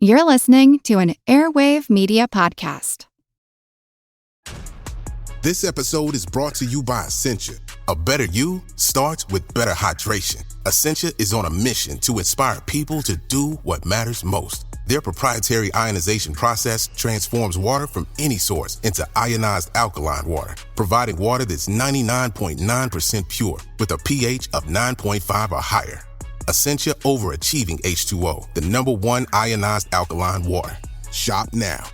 You're listening to an Airwave Media Podcast. This episode is brought to you by Essentia. A better you starts with better hydration. Essentia is on a mission to inspire people to do what matters most. Their proprietary ionization process transforms water from any source into ionized alkaline water, providing water that's 99.9% pure with a pH of 9.5 or higher. Essentia Overachieving H2O, the #1 ionized alkaline water. Shop now.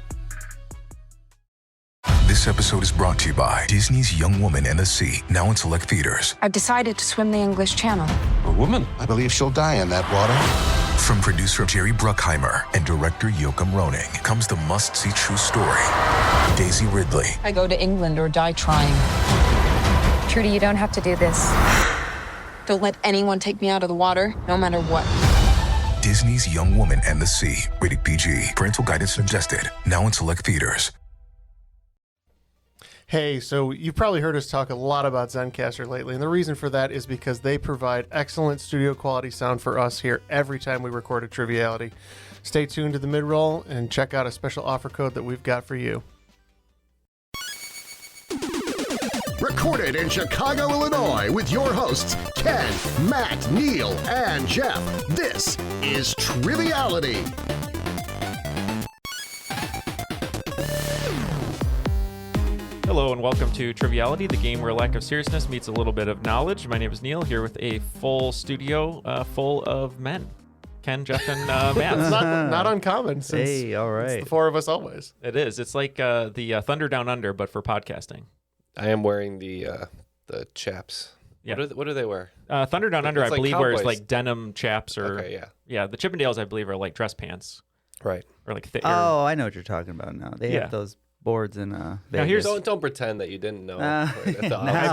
This episode is brought to you by Disney's Young Woman and the Sea, now in select theaters. I've decided to swim the English Channel. A woman? I believe she'll die in that water. From producer Jerry Bruckheimer and director Joachim Roning comes the must-see true story, Daisy Ridley. I go to England or die trying. Trudy, you don't have to do this. Don't let anyone take me out of the water, no matter what. Disney's Young Woman and the Sea, rated PG. Parental guidance suggested, now in select theaters. Hey, so you've probably heard us talk a lot about Zencaster lately, and the reason for that is because they provide excellent studio quality sound for us here every time we record a Triviality. Stay tuned to the mid-roll and check out a special offer code that we've got for you. Recorded in Chicago, Illinois, with your hosts, Ken, Matt, Neal, and Jeff. This is Triviality. Hello and welcome to Triviality, the game where a lack of seriousness meets a little bit of knowledge. My name is Neal, here with a full studio full of men. Ken, Jeff, and Matt. It's not uncommon since it's the four of us always. It is. It's like the Thunder Down Under, but for podcasting. I am wearing the chaps. Yeah. What do they wear? Thunder Down Under, I like believe, cowboys. wears like denim chaps or... Okay, yeah. Yeah, the Chippendales, I believe, are like dress pants. Right. Or like Oh, I know what you're talking about now. They have those boards in Vegas. Don't pretend that you didn't know. Now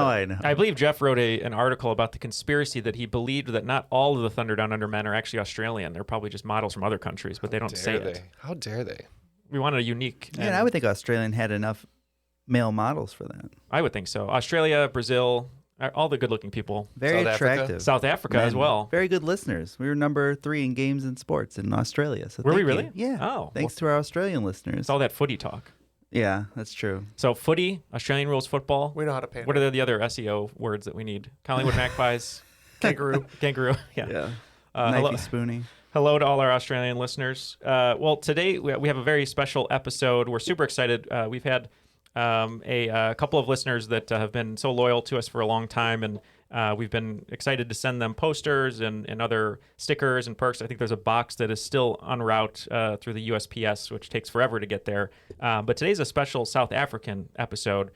I know. I believe Jeff wrote an article about the conspiracy that he believed that not all of the Thunder Down Under men are actually Australian. They're probably just models from other countries, but they don't say it. How dare they? We wanted a unique... Yeah, I would think Australian had enough male models for that. I would think so. Australia, Brazil, all the good-looking people. Very South attractive. Africa? South Africa as well. Very good listeners. We were number 3 in games and sports in Australia. So Were we thank really? you. Yeah. Oh, Thanks to our Australian listeners. It's all that footy talk. Yeah, that's true. So footy, Australian rules football. We know how to pander. What are the other SEO words that we need? Collingwood Magpies. Kangaroo. Kangaroo, yeah. Yeah. Hello. Knifey spoony. Hello to all our Australian listeners. Well, today we have a very special episode. We're super excited. We've had a couple of listeners that have been so loyal to us for a long time, and we've been excited to send them posters and other stickers and perks. I think there's a box that is still en route through the USPS, which takes forever to get there. But today's a special South African episode.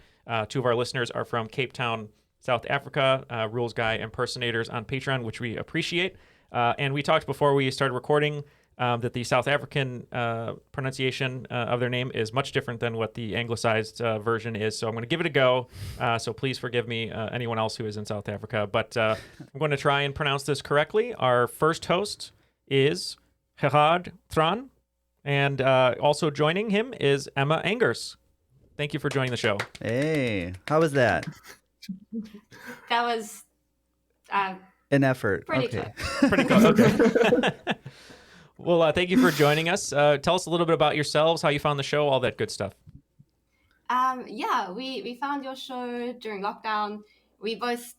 2 of our listeners are from Cape Town, South Africa, Rules Guy Impersonators on Patreon, which we appreciate. And we talked before we started recording that the South African pronunciation of their name is much different than what the anglicized version is. So I'm going to give it a go. So please forgive me, anyone else who is in South Africa. But I'm going to try and pronounce this correctly. Our first host is Gerhard Theron. And also joining him is Emma Engers. Thank you for joining the show. Hey, how was that? That was an effort. pretty Okay. Pretty cool. Okay. Well, thank you for joining us. Tell us a little bit about yourselves, how you found the show, all that good stuff. Yeah, we found your show during lockdown. We both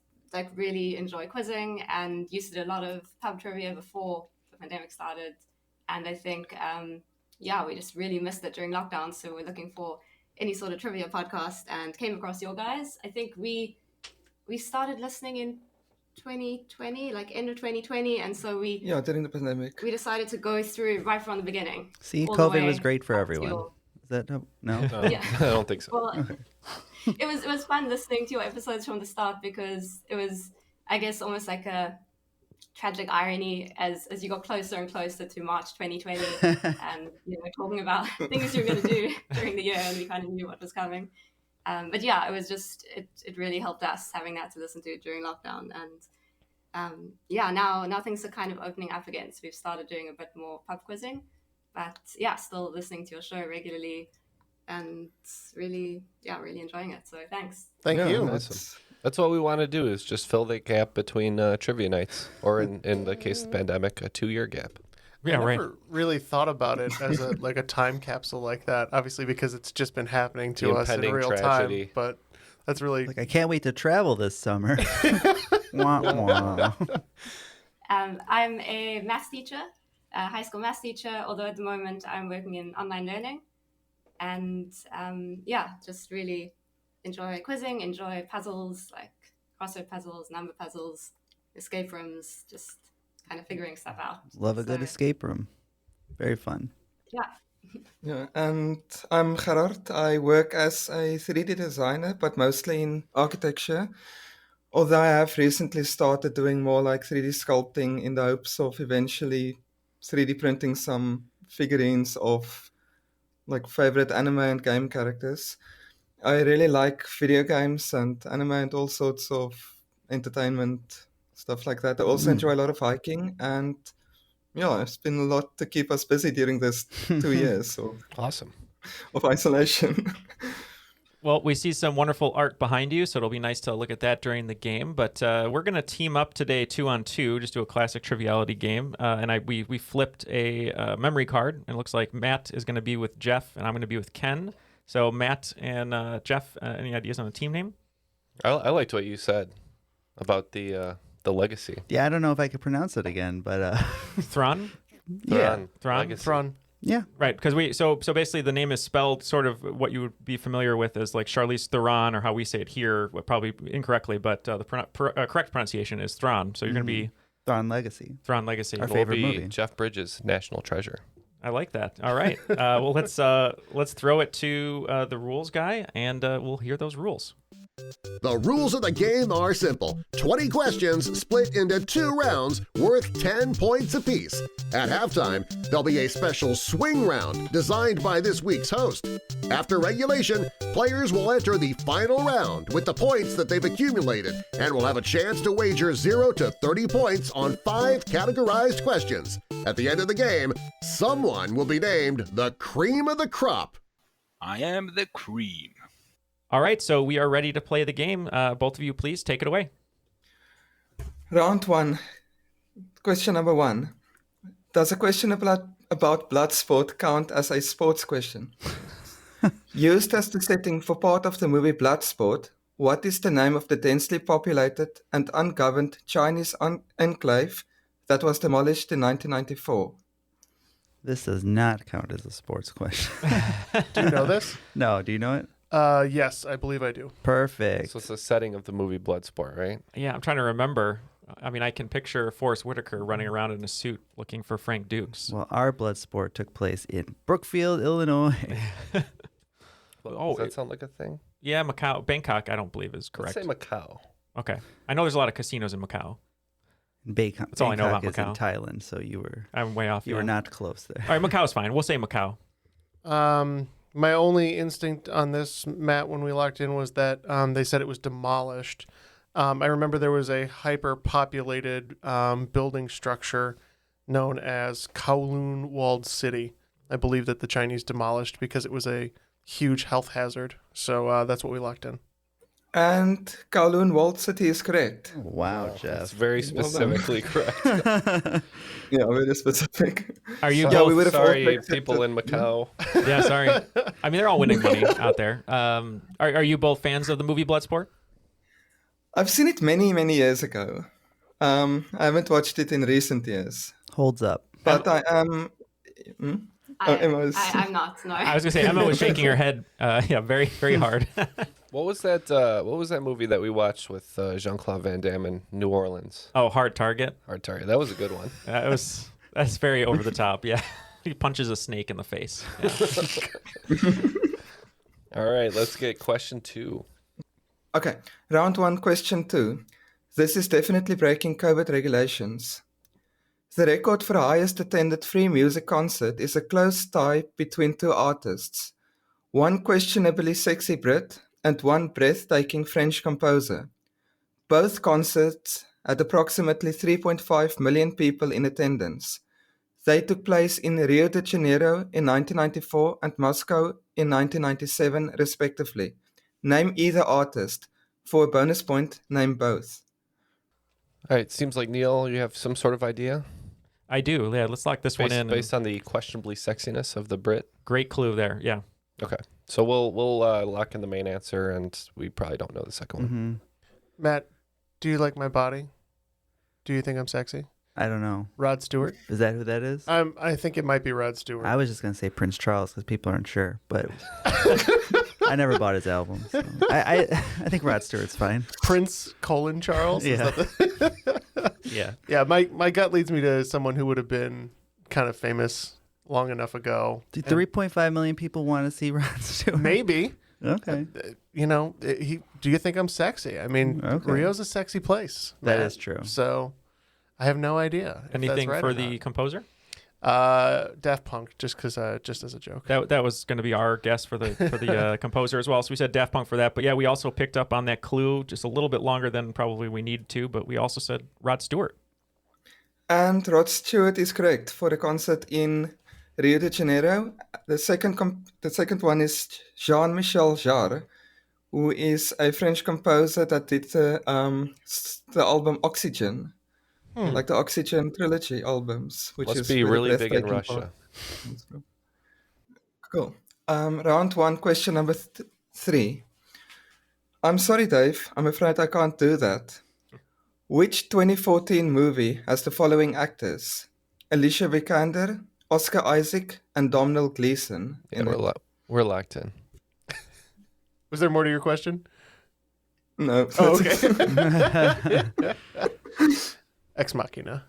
really enjoy quizzing and used to do a lot of pub trivia before the pandemic started. And I think we just really missed it during lockdown. So we're looking for any sort of trivia podcast and came across your guys. I think we started listening in 2020, like end of 2020, and so during the pandemic we decided to go through right from the beginning. See, COVID was great for everyone. Is that no? Yeah. I don't think so. Well, it was fun listening to your episodes from the start because it was, I guess, almost like a tragic irony as you got closer and closer to March 2020 and talking about things you were going to do during the year, and we kind of knew what was coming. But yeah, it was just, it really helped us having that to listen to during lockdown. And now things are kind of opening up again. So we've started doing a bit more pub quizzing, but yeah, still listening to your show regularly and really enjoying it. So thanks. Thank you. That's what we want to do, is just fill the gap between trivia nights, or in the case of the pandemic, a 2-year gap. Yeah, I right. never really thought about it as a time capsule like that. Obviously, because it's just been happening to us in real tragedy. time. But that's really I can't wait to travel this summer. Wah, wah. I'm a maths teacher, a high school maths teacher, although at the moment I'm working in online learning. And just really enjoy quizzing, enjoy puzzles, like crossword puzzles, number puzzles, escape rooms, just kind of figuring stuff out. Love a good escape room. Very fun. Yeah. Yeah, and I'm Gerhard. I work as a 3D designer, but mostly in architecture. Although I have recently started doing more like 3D sculpting in the hopes of eventually 3D printing some figurines of like favorite anime and game characters. I really like video games and anime and all sorts of entertainment, stuff like that. I also enjoy a lot of hiking, and yeah, it's been a lot to keep us busy during this 2 years Awesome. of isolation. Well, we see some wonderful art behind you, so it'll be nice to look at that during the game. But we're going to team up today 2-on-2, just do a classic Triviality game. We flipped a memory card, and it looks like Matt is going to be with Jeff, and I'm going to be with Ken. So Matt and Jeff, any ideas on a team name? I liked what you said about the legacy. Yeah, I don't know if I could pronounce it again, but Theron? Yeah. Theron? Theron. Yeah. Right, because so basically the name is spelled sort of what you would be familiar with as like Charlize Theron, or how we say it here, probably incorrectly, but the correct pronunciation is Theron. So you're going to be Theron Legacy. Theron Legacy. Our Will favorite be movie. Jeff Bridges' National Treasure. I like that. All right. Well, let's throw it to the rules guy, and we'll hear those rules. The rules of the game are simple. 20 questions split into 2 rounds worth 10 points apiece. At halftime, there'll be a special swing round designed by this week's host. After regulation, players will enter the final round with the points that they've accumulated and will have a chance to wager 0 to 30 points on 5 categorized questions. At the end of the game, someone will be named the cream of the crop. I am the cream. All right, so we are ready to play the game. Both of you, please take it away. Round 1. Question number 1. Does a question about blood sport count as a sports question? Used as the setting for part of the movie Bloodsport, what is the name of the densely populated and ungoverned Chinese enclave that was demolished in 1994? This does not count as a sports question. Do you know this? No, do you know it? Yes, I believe I do. Perfect. So it's the setting of the movie Bloodsport, right? Yeah, I'm trying to remember. I mean, I can picture Forrest Whitaker running around in a suit looking for Frank Dukes. Well, our blood sport took place in Brookfield, Illinois. Does that sound like a thing? Yeah, Macau. Bangkok, I don't believe is correct. Let's say Macau. Okay. I know there's a lot of casinos in Macau. Bangkok. That's all I know about is in Macau. Thailand, so I'm way off. You were not close there. All right, Macau's fine. We'll say Macau. My only instinct on this, Matt, when we locked in, was that they said it was demolished. I remember there was a hyper-populated building structure known as Kowloon Walled City. I believe that the Chinese demolished because it was a huge health hazard. So that's what we locked in. And Kowloon Walled City is correct. Wow, Jeff. That's very specifically correct. Yeah, very specific. Are you Yeah, both we would have Sorry, all people in Macau. Yeah, sorry. I mean, they're all winning money out there. Are you both fans of the movie Bloodsport? I've seen it many, many years ago. I haven't watched it in recent years. Holds up. But I am... I'm not, no. I was going to say, Emma was shaking her head very, very hard. What was that movie that we watched with Jean-Claude Van Damme in New Orleans? Oh, Hard Target? Hard Target. That was a good one. That's very over the top, yeah. He punches a snake in the face. Yeah. All right, let's get question 2. Okay, round 1, question 2. This is definitely breaking COVID regulations. The record for highest attended free music concert is a close tie between 2 artists. One questionably sexy Brit and one breathtaking French composer. Both concerts had approximately 3.5 million people in attendance. They took place in Rio de Janeiro in 1994 and Moscow in 1997, respectively. Name either artist. For a bonus point, name both. All right, seems like Neal, you have some sort of idea? I do. Yeah, let's lock this one in. Based on the questionably sexiness of the Brit. Great clue there. Yeah. Okay. So we'll lock in the main answer, and we probably don't know the second one. Matt, do you like my body? Do you think I'm sexy? I don't know. Rod Stewart? Is that who that is? I think it might be Rod Stewart. I was just gonna say Prince Charles because people aren't sure, but I never bought his album. So. I think Rod Stewart's fine. Prince Charles? Yeah. Yeah. Yeah, my gut leads me to someone who would have been kind of famous long enough ago. Do 3.5 million people want to see Rod Stewart? Maybe. Okay. Do you think I'm sexy? I mean, Rio's a sexy place. That Matt. is true. So I have no idea. if Anything that's right for or the not. composer? Daft Punk, just as a joke. That was going to be our guess for the composer as well. So we said Daft Punk for that. But yeah, we also picked up on that clue just a little bit longer than probably we needed to. But we also said Rod Stewart. And Rod Stewart is correct for the concert in Rio de Janeiro. The second one is Jean-Michel Jarre, who is a French composer that did the album Oxygen, like the Oxygen trilogy albums, which Must is be really big in breathtaking Russia. Cool. Round one, question number 3. I'm sorry, Dave. I'm afraid I can't do that. Which 2014 movie has the following actors? Alicia Vikander, Oscar Isaac, and Domhnall Gleeson. We're locked in. Was there more to your question? No. Oh, okay. Ex Machina.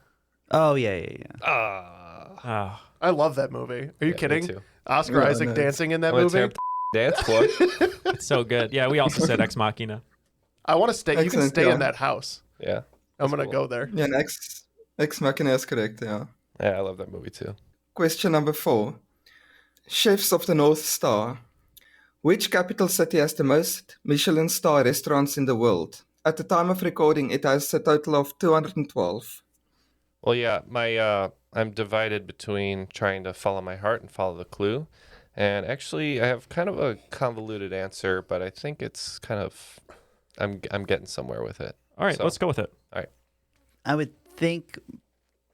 Oh, yeah. I love that movie. Are you kidding? Me too. Oscar Isaac dancing in that I'm gonna movie? tear up the dance floor. It's so good. Yeah, we also said Ex Machina. I want to stay. You can Excellent, stay yeah. in that house. Yeah. I'm going to cool. go there. Yeah, and Ex Machina is correct, yeah. Yeah, I love that movie too. Question number 4. Chefs of the North Star. Which capital city has the most Michelin star restaurants in the world? At the time of recording, it has a total of 212. Well, yeah, I'm divided between trying to follow my heart and follow the clue. And actually, I have kind of a convoluted answer, but I think it's kind of I'm getting somewhere with it. All right, let's go with it. All right. I would think,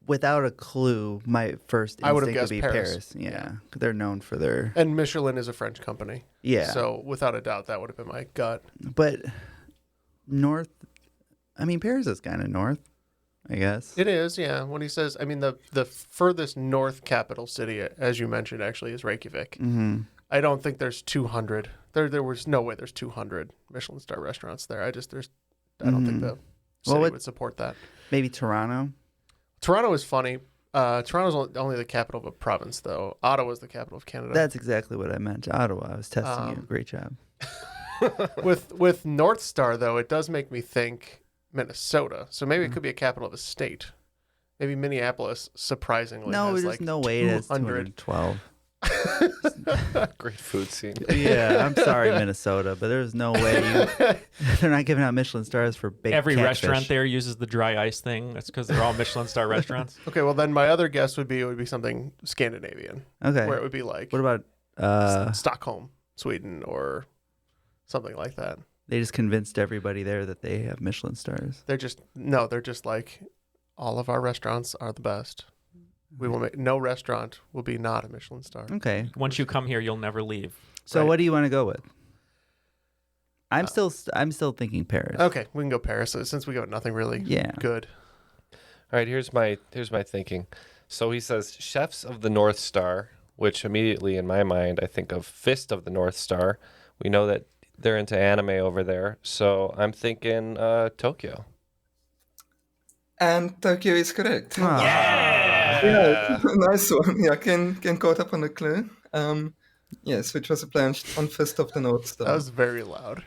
without a clue, my first I would have instinct would guessed be Paris. Paris. Yeah, they're known for their. And Michelin is a French company. Yeah. So without a doubt, that would have been my gut. But north, I mean, Paris is kind of north, I guess. It is, yeah. When he says, I mean, the furthest north capital city, as you mentioned, actually is Reykjavik. Mm-hmm. I don't think there's 200. There was no way there's 200 Michelin star restaurants there. I don't think the city would support that. Maybe Toronto. Toronto is funny. Toronto's only the capital of a province, though. Ottawa is the capital of Canada. That's exactly what I meant. Ottawa. I was testing you. Great job. With North Star, though, it does make me think Minnesota. So maybe it could be a capital of a state. Maybe Minneapolis, surprisingly, No, has there's like no way it has 200. 212. Great food scene. Yeah, I'm sorry, Minnesota, but there's no way they're not giving out Michelin stars for baked Every catfish. restaurant there uses the dry ice thing. That's because they're all Michelin star restaurants. Okay, well then my other guess would be something Scandinavian. Okay. Where it would be like What about Stockholm, Sweden, or something like that. They just convinced everybody there that they have Michelin stars. They're just like, all of our restaurants are the best. We will make no restaurant will be not a Michelin star. Okay. Once you come here, you'll never leave. So Right. what do you want to go with? I'm still thinking Paris. Okay, we can go Paris since we got nothing really good. All right, here's my thinking. So he says chefs of the North Star, which immediately in my mind I think of Fist of the North Star. We know that they're into anime over there, so I'm thinking Tokyo. And Tokyo is correct. Yeah, nice one. Yeah, Ken caught up on the clue. Yes, which was a play on Fist of the North Star. That was very loud.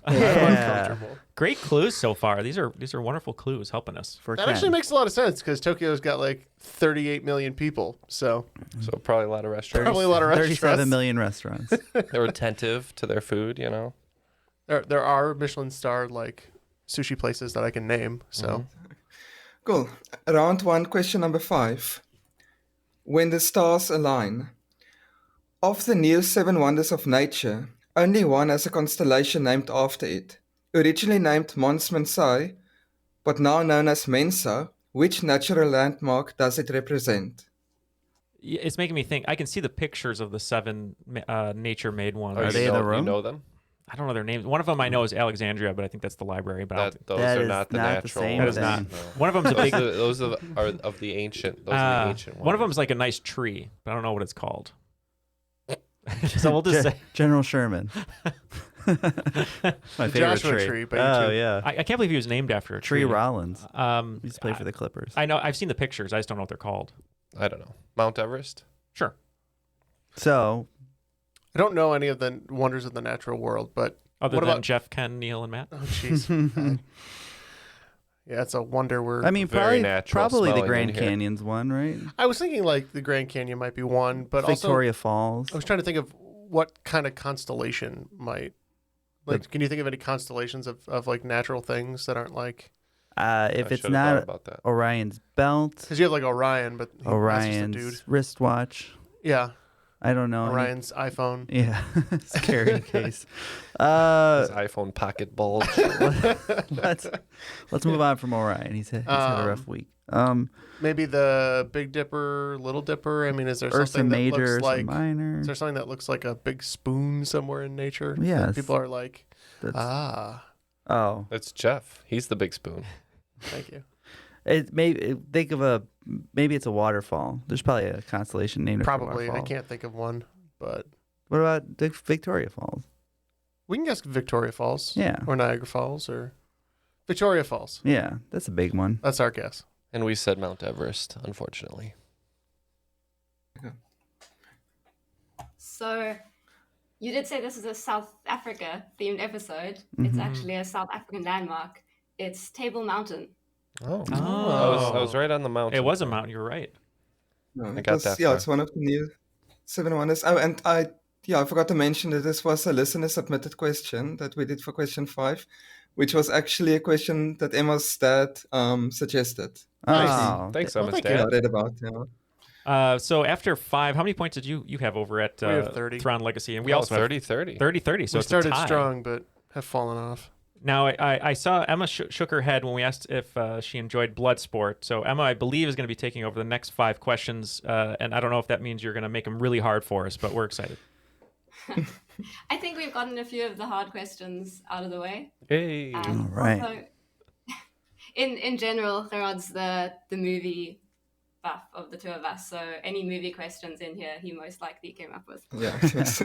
Yeah. Uncomfortable. Great clues so far. These are wonderful clues helping us. For That Ken. actually makes a lot of sense because Tokyo's got like 38 million people. So probably a lot of restaurants. Probably a lot of restaurants. 37 million restaurants. They're attentive to their food, you know. There are Michelin star like sushi places that I can name. So Cool. Round one, question number 5. When the stars align. Of the new 7 wonders of nature, only one has a constellation named after it. Originally named Mons Mensae, but now known as Mensa, Which natural landmark does it represent? It's making me think. I can see the pictures of the 7 nature-made ones. Are they in the room? You know them? I don't know their names. One of them I know is Alexandria, but I think that's the library. But I don't think Those That are is not the not the natural same ones. that is not. thing. No. One of them's a big. Those are of the ancient. Those are the ancient ones. One of them's like a nice tree, but I don't know what it's called. So we'll just say General Sherman. My favorite Joshua tree, but oh you too. yeah, I can't believe he was named after a tree. Tree Rollins. Um, He used to play for the Clippers. I know. I've seen the pictures. I just don't know what they're called. I don't know. Mount Everest? Sure. So I don't know any of the wonders of the natural world, but Other what than about Jeff, Ken, Neal, and Matt. Oh, jeez. Yeah, it's a wonder word. I mean, Very probably natural the smelling Grand in here. Canyon's one, right? I was thinking like the Grand Canyon might be one, but Victoria also Falls. I was trying to think of what kind of constellation might. Like, can you think of any constellations of like natural things that aren't like? If I it's should've thought not about that. Orion's belt, Because you have like Orion, but that's just a dude. Orion's wristwatch. Yeah, I don't know. Orion's iPhone. Yeah, scary case. His iPhone pocket bulge. Let's move on from Orion. He's had a rough week. Maybe the Big Dipper, Little Dipper. I mean, is there Ursa something that Major, looks Ursa like? Minor. Is there something that looks like a big spoon somewhere in nature? that Yes. people are like, That's- ah. Oh, It's Jeff. He's the big spoon. Thank you. Maybe it's a waterfall. There's probably a constellation named after a Probably. I waterfall. can't think of one, but What about the Victoria Falls? we can guess Victoria Falls. Yeah. Or Niagara Falls or Victoria Falls. Yeah, that's a big one. That's our guess. And we said Mount Everest, unfortunately. So you did say this is a South Africa themed episode. It's Mhm. actually a South African landmark. It's Table Mountain. Oh. Oh. I was right on the mountain. It was a mountain. You were right. No, I got that Yeah, far. it's one of the new 7 wonders. Oh, and I forgot to mention that this was a listener submitted question that we did for question 5, which was actually a question that Emma's dad suggested. Oh, Thanks, Well, Emma's thank dad. I read about, yeah. So after 5, how many points did you have over at We have 30. Theron Legacy? And we Oh, also have 30-30. 30-30. So we it's a started tie. strong, but have fallen off. Now, I saw Emma shook her head when we asked if she enjoyed Bloodsport. So Emma, I believe, is going to be taking over the next 5 questions. And I don't know if that means you're going to make them really hard for us, but we're excited. I think we've gotten a few of the hard questions out of the way. Hey. All right. Also, in general, Gerhard's the movie buff of the two of us. So any movie questions in here, he most likely came up with. Yeah. Yes.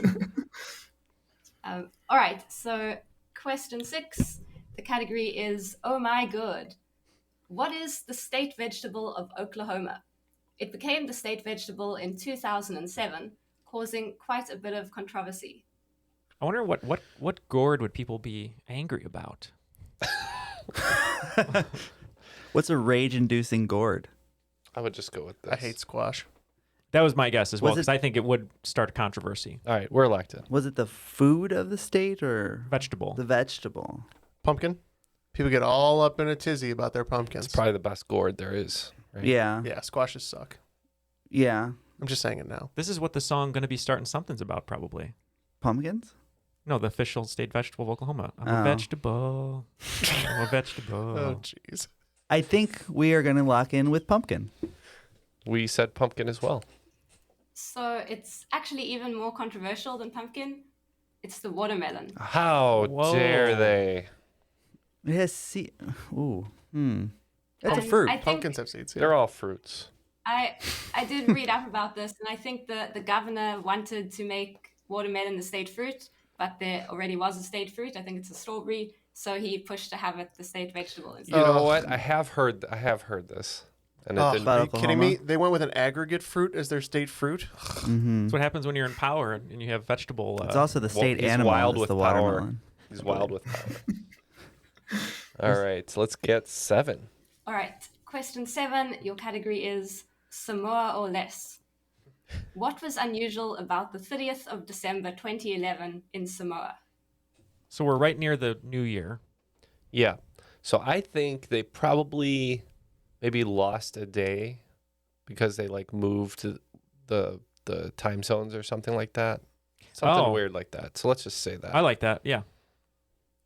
All right. So question 6, the category is "Oh my good." What is the state vegetable of Oklahoma? It became the state vegetable in 2007, causing quite a bit of controversy. I wonder what gourd would people be angry about? What's a rage-inducing gourd? I would just go with this. I hate squash. That was my guess as well, Was it- because I think it would start a controversy. All right, we're elected. Was it the food of the state or Vegetable. the vegetable? Pumpkin. People get all up in a tizzy about their pumpkins. It's probably the best gourd there is. Right? Yeah. Yeah, squashes suck. Yeah. I'm just saying it now. This is what the song "Gonna Be Starting Something's" about, probably. Pumpkins? No, the official state vegetable of Oklahoma. I'm Oh. a vegetable. I'm a vegetable. Oh, jeez. I think we are going to lock in with pumpkin. We said pumpkin as well. So it's actually even more controversial than pumpkin. It's the watermelon. How Whoa. dare they? It has seed. Ooh. That's a And fruit. I think Pumpkins have seeds. Yeah. They're all fruits. I did read up about this, and I think the governor wanted to make watermelon the state fruit, but there already was a state fruit. I think it's a strawberry, so he pushed to have it the state vegetable instead. You know what? I have heard this, and it Oh, didn't. are you Oklahoma. kidding me? They went with an aggregate fruit as their state fruit? Mm-hmm. That's what happens when you're in power and you have vegetable. It's also the state he's animal. wild is with the power. watermelon. He's wild with power. All right, so let's get 7. All right, question 7. Your category is Samoa or less. What was unusual about the 30th of December 2011 in Samoa? So we're right near the new year. Yeah. So I think they probably maybe lost a day because they like moved to the time zones or something like that. Something Oh. weird like that. So let's just say that. I like that. Yeah.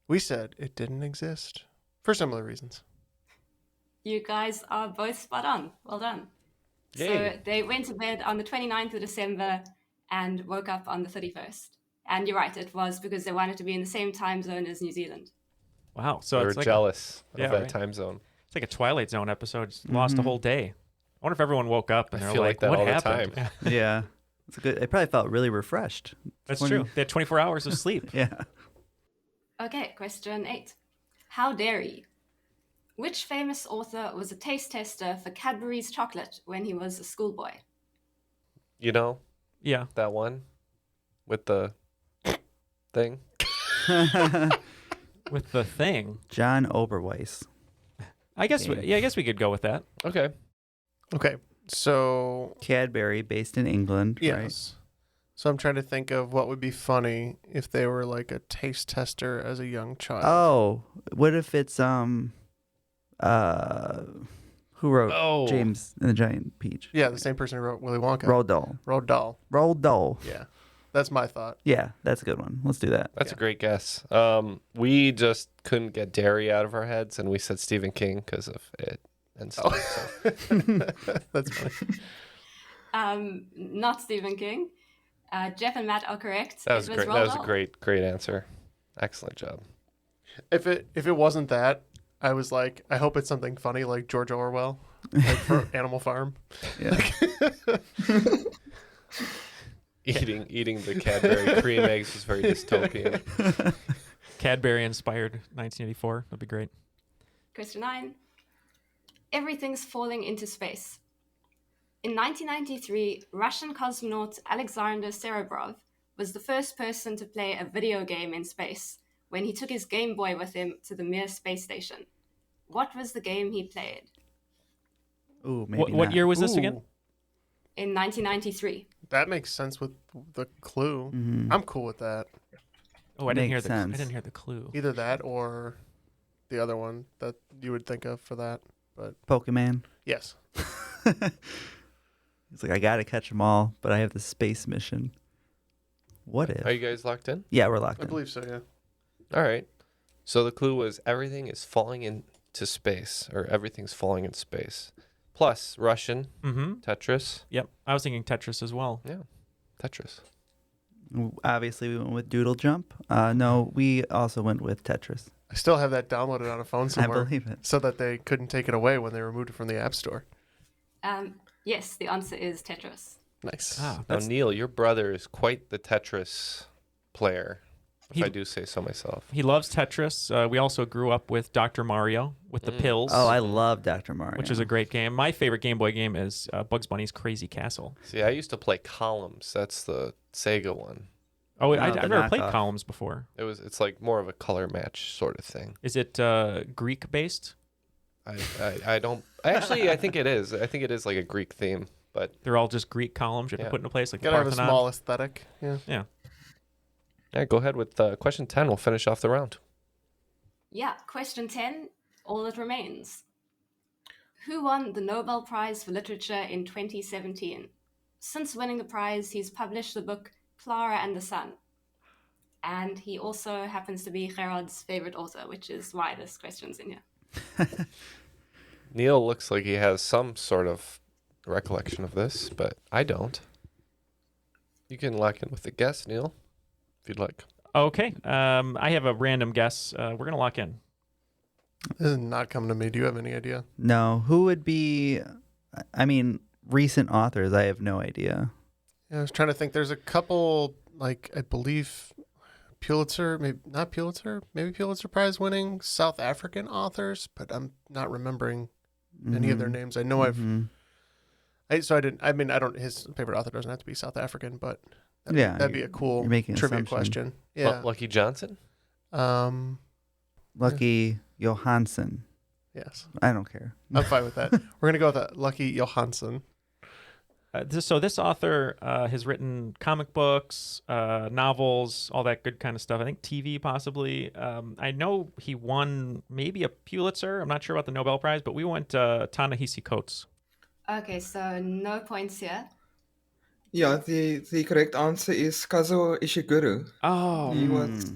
We said it didn't exist for similar reasons. You guys are both spot on. Well done. Yay. So they went to bed on the 29th of December and woke up on the 31st. And you're right, it was because they wanted to be in the same time zone as New Zealand. Wow. So They were it's like jealous of yeah, that right. time zone. It's like a Twilight Zone episode. Just lost a whole day. I wonder if everyone woke up and I they're feel like, like that what all the happened? time. Yeah. It's a good. It probably felt really refreshed. That's true. They had 24 hours of sleep. Yeah. Okay, question 8. How dare you? Which famous author was a taste tester for Cadbury's chocolate when he was a schoolboy? You know? Yeah. That one with the thing. With the thing. John Oberweis. I guess we could go with that. Okay. Okay. So Cadbury, based in England, yes. right? So I'm trying to think of what would be funny if they were like a taste tester as a young child. Oh, what if it's who wrote James and the Giant Peach? Yeah, the same person who wrote Willy Wonka. Roald Dahl. Roald Dahl. Yeah. Yeah, that's my thought. Yeah, that's a good one. Let's do that. That's a great guess. We just couldn't get dairy out of our heads, and we said Stephen King because of it and stuff. So. That's funny. Not Stephen King. Jeff and Matt are correct. That was It great. Roald That was a Dahl. great answer. Excellent job. If it wasn't that, I was like, I hope it's something funny like George Orwell, like for Animal Farm. Yeah. Eating the Cadbury cream eggs was very dystopian. Cadbury inspired 1984. That'd be great. Question 9. Everything's falling into space. In 1993, Russian cosmonaut Alexander Serebrov was the first person to play a video game in space when he took his Game Boy with him to the Mir space station. What was the game he played? Ooh, maybe What not. year was this again? In 1993. That makes sense with the clue. Mhm. I'm cool with that. Oh, I didn't hear Makes the I sense. didn't hear the clue. Either that or the other one that you would think of for that. But Pokemon. yes. He's like, I gotta catch them all, but I have the space mission. What if? Are you guys locked in? Yeah, we're locked I in. believe so, yeah. All right. So the clue was everything is falling into space, or everything's falling in space. Plus Russian, Mm-hmm. Tetris. Yep. I was thinking Tetris as well. Yeah, Tetris. Obviously, we went with Doodle Jump. No, we also went with Tetris. I still have that downloaded on a phone somewhere. I believe it. So that they couldn't take it away when they removed it from the App Store. Yes, the answer is Tetris. Nice. Ah, Now, Neal, your brother is quite the Tetris player, if He- I do say so myself. He loves Tetris. We also grew up with Dr. Mario with the pills. Oh, I love Dr. Mario. Which is a great game. My favorite Game Boy game is Bugs Bunny's Crazy Castle. See, I used to play Columns. That's the Sega one. Oh, No, I've the never played knockoff. Columns before. It's like more of a color match sort of thing. Is it Greek based? I don't actually. I think it is. I think it is like a Greek theme, but They're all just Greek columns you have Yeah. to put into place, like the Gotta have a Parthenon. small aesthetic. Yeah. Yeah. yeah. Go ahead with question 10. We'll finish off the round. Yeah, question 10, all that remains. Who won the Nobel Prize for Literature in 2017? Since winning the prize, he's published the book Clara and the Sun. And he also happens to be Gerhard's favorite author, which is why this question's in here. Neal looks like he has some sort of recollection of this, but I don't. You can lock in with the guess, Neal, if you'd like. Okay. I have a random guess. We're going to lock in. This is not coming to me. Do you have any idea? No, who would be? I mean, recent authors. I have no idea. Yeah, I was trying to think. There's a couple, like, I believe Pulitzer, maybe not Pulitzer, maybe Pulitzer Prize winning South African authors, but I'm not remembering any of their names. I know I don't, his favorite author doesn't have to be South African, but that'd be a cool you're making an trivia assumption. question. Yeah. Lucky Johnson? Lucky Johansson. Yes. I don't care. I'm fine with that. We're going to go with that. Lucky Johansson. So this author has written comic books, novels, all that good kind of stuff. I think TV possibly. I know he won maybe a Pulitzer. I'm not sure about the Nobel Prize, but we went Ta-Nehisi Coates. Okay, so no points here. Yeah, the correct answer is Kazuo Ishiguro. Oh. He was,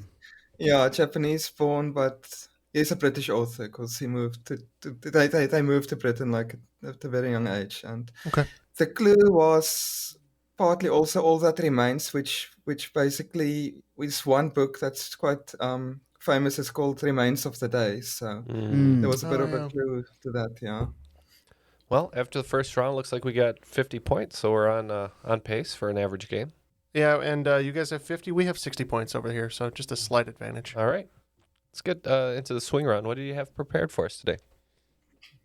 Japanese born, but He's a British author because he moved they moved to Britain like at a very young age. And Okay. the clue was partly also All That Remains, which basically is one book that's quite famous. It's called Remains of the Day. So there was a bit of a clue to that, yeah. Well, after the first round, looks like we got 50 points, so we're on pace for an average game. Yeah, and you guys have 50. We have 60 points over here, so just a slight advantage. All right. Let's get into the swing round. What do you have prepared for us today?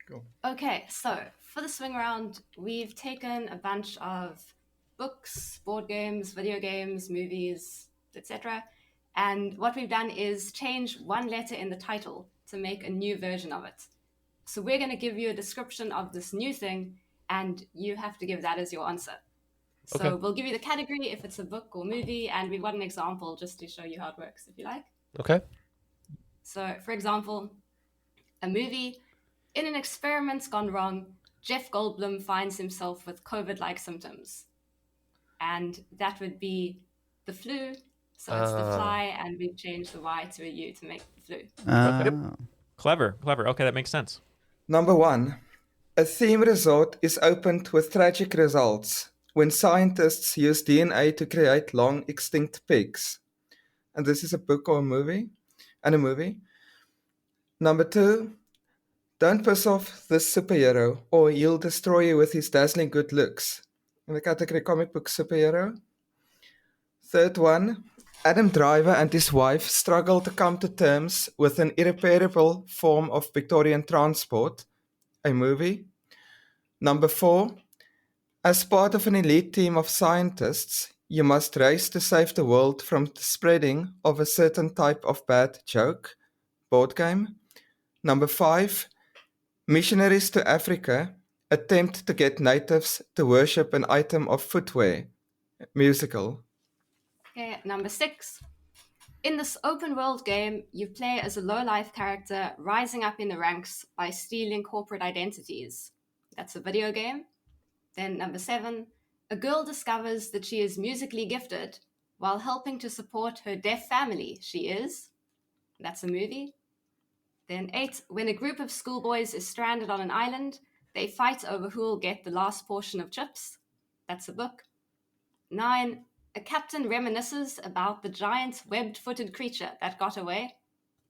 Cool. Okay, so for the swing round, we've taken a bunch of books, board games, video games, movies, etc. And what we've done is change one letter in the title to make a new version of it. So we're going to give you a description of this new thing, and you have to give that as your answer. So Okay. we'll give you the category if it's a book or movie, and we've got an example just to show you how it works, if you like. Okay. So, for example, a movie, in an experiment gone wrong, Jeff Goldblum finds himself with COVID-like symptoms. And that would be the flu. So it's the fly, and we've changed the Y to a U to make the flu. Yep. Clever. Okay, that makes sense. Number 1. A theme resort is opened with tragic results when scientists use DNA to create long extinct pigs. And this is a book or a movie. Number 2. Don't piss off this superhero or he'll destroy you with his dazzling good looks. In the category comic book superhero. Third one. Adam Driver and his wife struggle to come to terms with an irreparable form of Victorian transport. A movie. Number 4. As part of an elite team of scientists, you must race to save the world from the spreading of a certain type of bad joke. Board game. Number 5. Missionaries to Africa attempt to get natives to worship an item of footwear. Musical. Okay, number 6. In this open world game, you play as a low-life character rising up in the ranks by stealing corporate identities. That's a video game. Then number 7, a girl discovers that she is musically gifted while helping to support her deaf family. She is. That's a movie. Then 8, when a group of schoolboys is stranded on an island, they fight over who will get the last portion of chips. That's a book. 9, a captain reminisces about the giant webbed-footed creature that got away.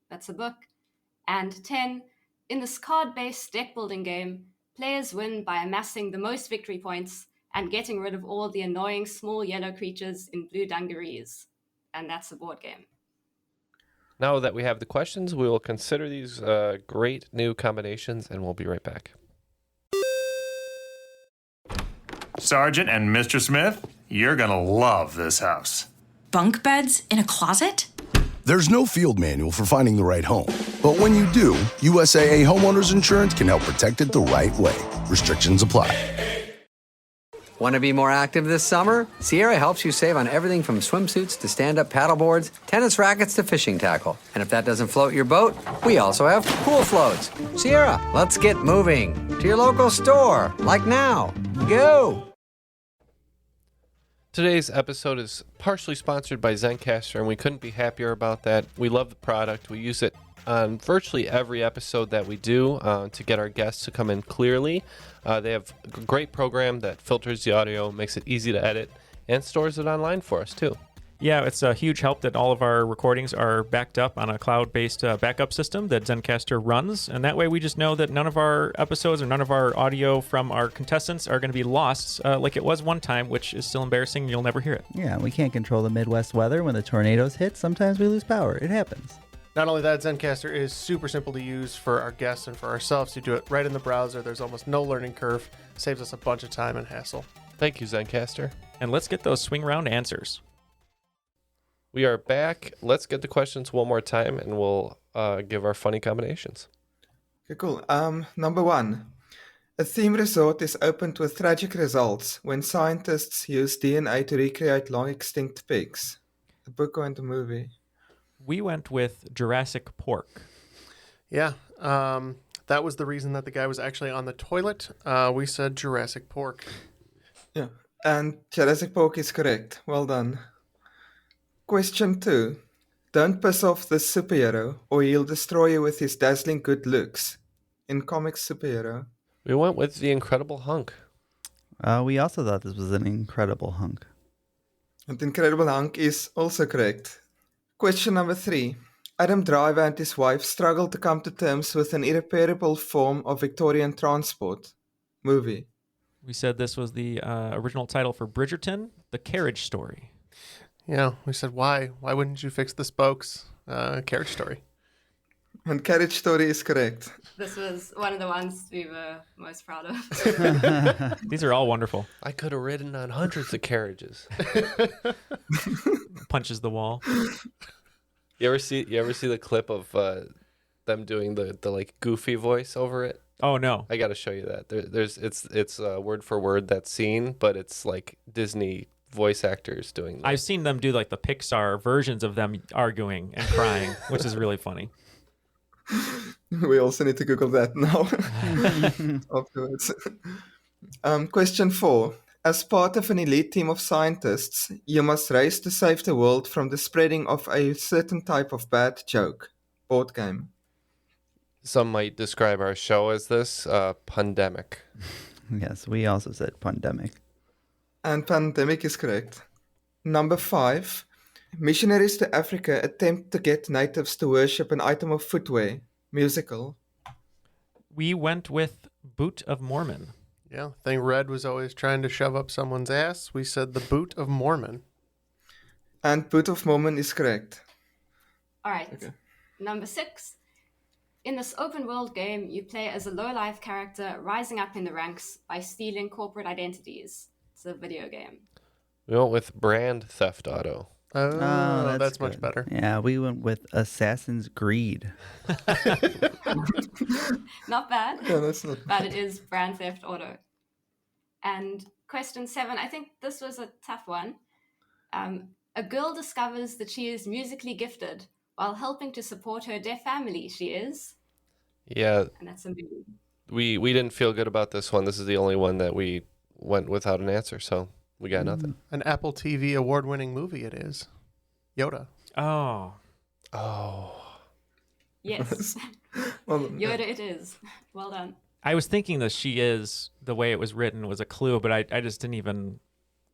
That's a book. And 10, in this card-based deck-building game, players win by amassing the most victory points and getting rid of all the annoying small yellow creatures in blue dungarees. And that's a board game. Now that we have the questions, we will consider these great new combinations, and we'll be right back. Sergeant and Mr. Smith, you're gonna love this house. Bunk beds in a closet? There's no field manual for finding the right home. But when you do, USAA Homeowners Insurance can help protect it the right way. Restrictions apply. Want to be more active this summer? Sierra helps you save on everything from swimsuits to stand-up paddleboards, tennis rackets to fishing tackle. And if that doesn't float your boat, we also have pool floats. Sierra, let's get moving. To your local store, like now. Go! Today's episode is partially sponsored by Zencaster, and we couldn't be happier about that. We love the product. We use it on virtually every episode that we do to get our guests to come in clearly. They have a great program that filters the audio, makes it easy to edit, and stores it online for us, too. Yeah, it's a huge help that all of our recordings are backed up on a cloud-based backup system that Zencaster runs. And that way we just know that none of our episodes or none of our audio from our contestants are going to be lost like it was one time, which is still embarrassing and you'll never hear it. Yeah, we can't control the Midwest weather. When the tornadoes hit, sometimes we lose power. It happens. Not only that, Zencaster is super simple to use for our guests and for ourselves. You do it right in the browser. There's almost no learning curve. Saves us a bunch of time and hassle. Thank you, Zencaster. And let's get those swing round answers. We are back. Let's get the questions one more time, and we'll give our funny combinations. Okay, cool. Number 1. A theme resort is opened with tragic results when scientists use DNA to recreate long extinct pigs. A book or a movie? We went with Jurassic Pork. Yeah, that was the reason that the guy was actually on the toilet. We said Jurassic Pork. Yeah, and Jurassic Pork is correct. Well done. Question 2. Don't piss off this superhero, or he'll destroy you with his dazzling good looks. In comics superhero. We went with the Incredible Hunk. We also thought this was an incredible hunk. And Incredible Hunk is also correct. Question number 3. Adam Driver and his wife struggle to come to terms with an irreparable form of Victorian transport. Movie. We said this was the original title for Bridgerton, The Carriage Story. Yeah, we said, why? Why wouldn't you fix the spokes? Carriage Story. And Carriage Story is correct. This was one of the ones we were most proud of. These are all wonderful. I could have ridden on hundreds of carriages. Punches the wall. You ever see the clip of them doing the like goofy voice over it? Oh no! I got to show you that. It's word for word that scene, but it's like Disney voice actors doing that. I've seen them do like the Pixar versions of them arguing and crying, which is really funny. We also need to Google that now. Afterwards. Question 4. As part of an elite team of scientists, you must race to save the world from the spreading of a certain type of bad joke. Board game. Some might describe our show as this pandemic. Yes, we also said pandemic. And pandemic is correct. Number 5. Missionaries to Africa attempt to get natives to worship an item of footwear. Musical. We went with Boot of Mormon. Yeah, thing Red was always trying to shove up someone's ass. We said the Boot of Mormon. And Boot of Mormon is correct. All right. Okay. Number 6. In this open world game, you play as a low-life character rising up in the ranks by stealing corporate identities. It's a video game. We went with Brand Theft Auto. Oh, that's much better. Yeah, we went with Assassin's Creed. Not bad. Yeah, that's not bad. But it is Brand Theft Auto. And question 7, I think this was a tough one. A girl discovers that she is musically gifted while helping to support her deaf family. She is. Yeah. And that's a movie. We didn't feel good about this one. This is the only one that we went without an answer, so we got nothing. An Apple TV award-winning movie it is. Yoda. Oh. Yes. Yoda it is. Well done. I was thinking that She Is, the way it was written, was a clue, but I just didn't even